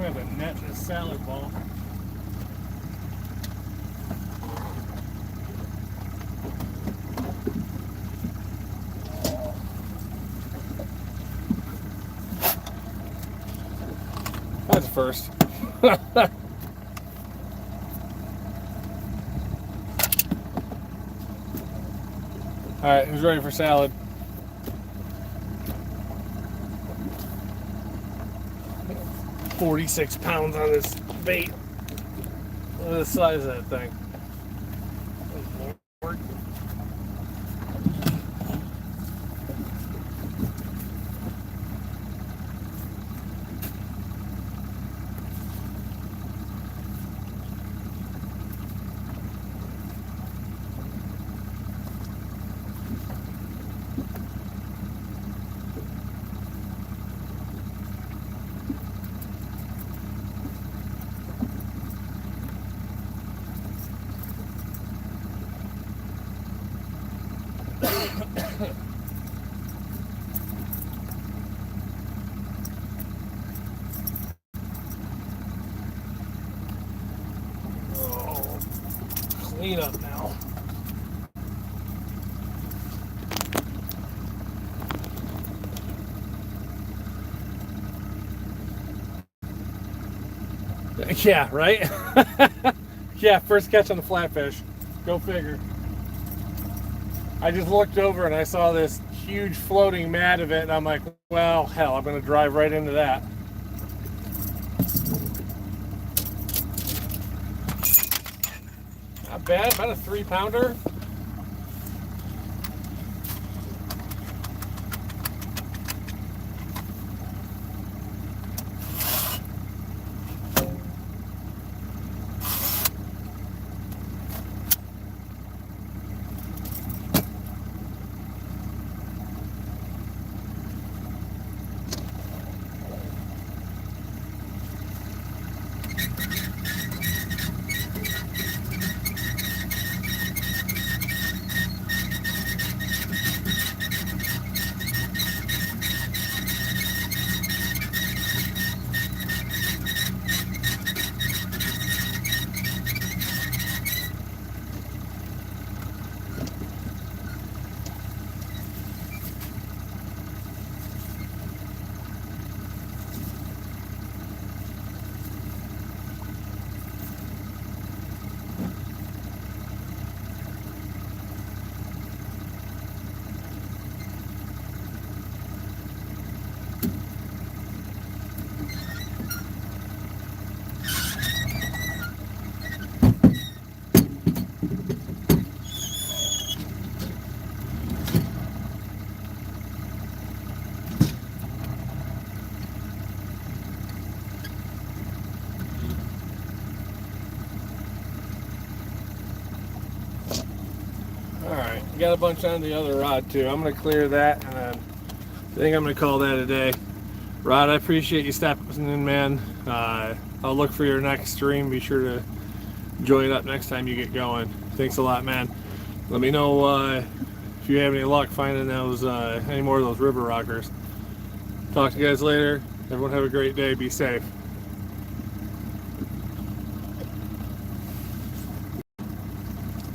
We have a net and a salad ball. That's a first. Alright, who's ready for salad? $46 on this bait. Look at the size of that thing. Oh, Lord. Oh, clean up now. Yeah, right? Yeah, first catch on the flatfish. Go figure. I just looked over and I saw this huge floating mat of it, and I'm like, well, hell, I'm going to drive right into that. Not bad, about a 3-pounder. Alright, got a bunch on the other rod too. I'm going to clear that, and then I think I'm going to call that a day. Rod, I appreciate you stepping in, man. I'll look for your next stream. Be sure to join it up next time you get going. Thanks a lot, man. Let me know if you have any luck finding those any more of those river rockers. Talk to you guys later. Everyone have a great day. Be safe.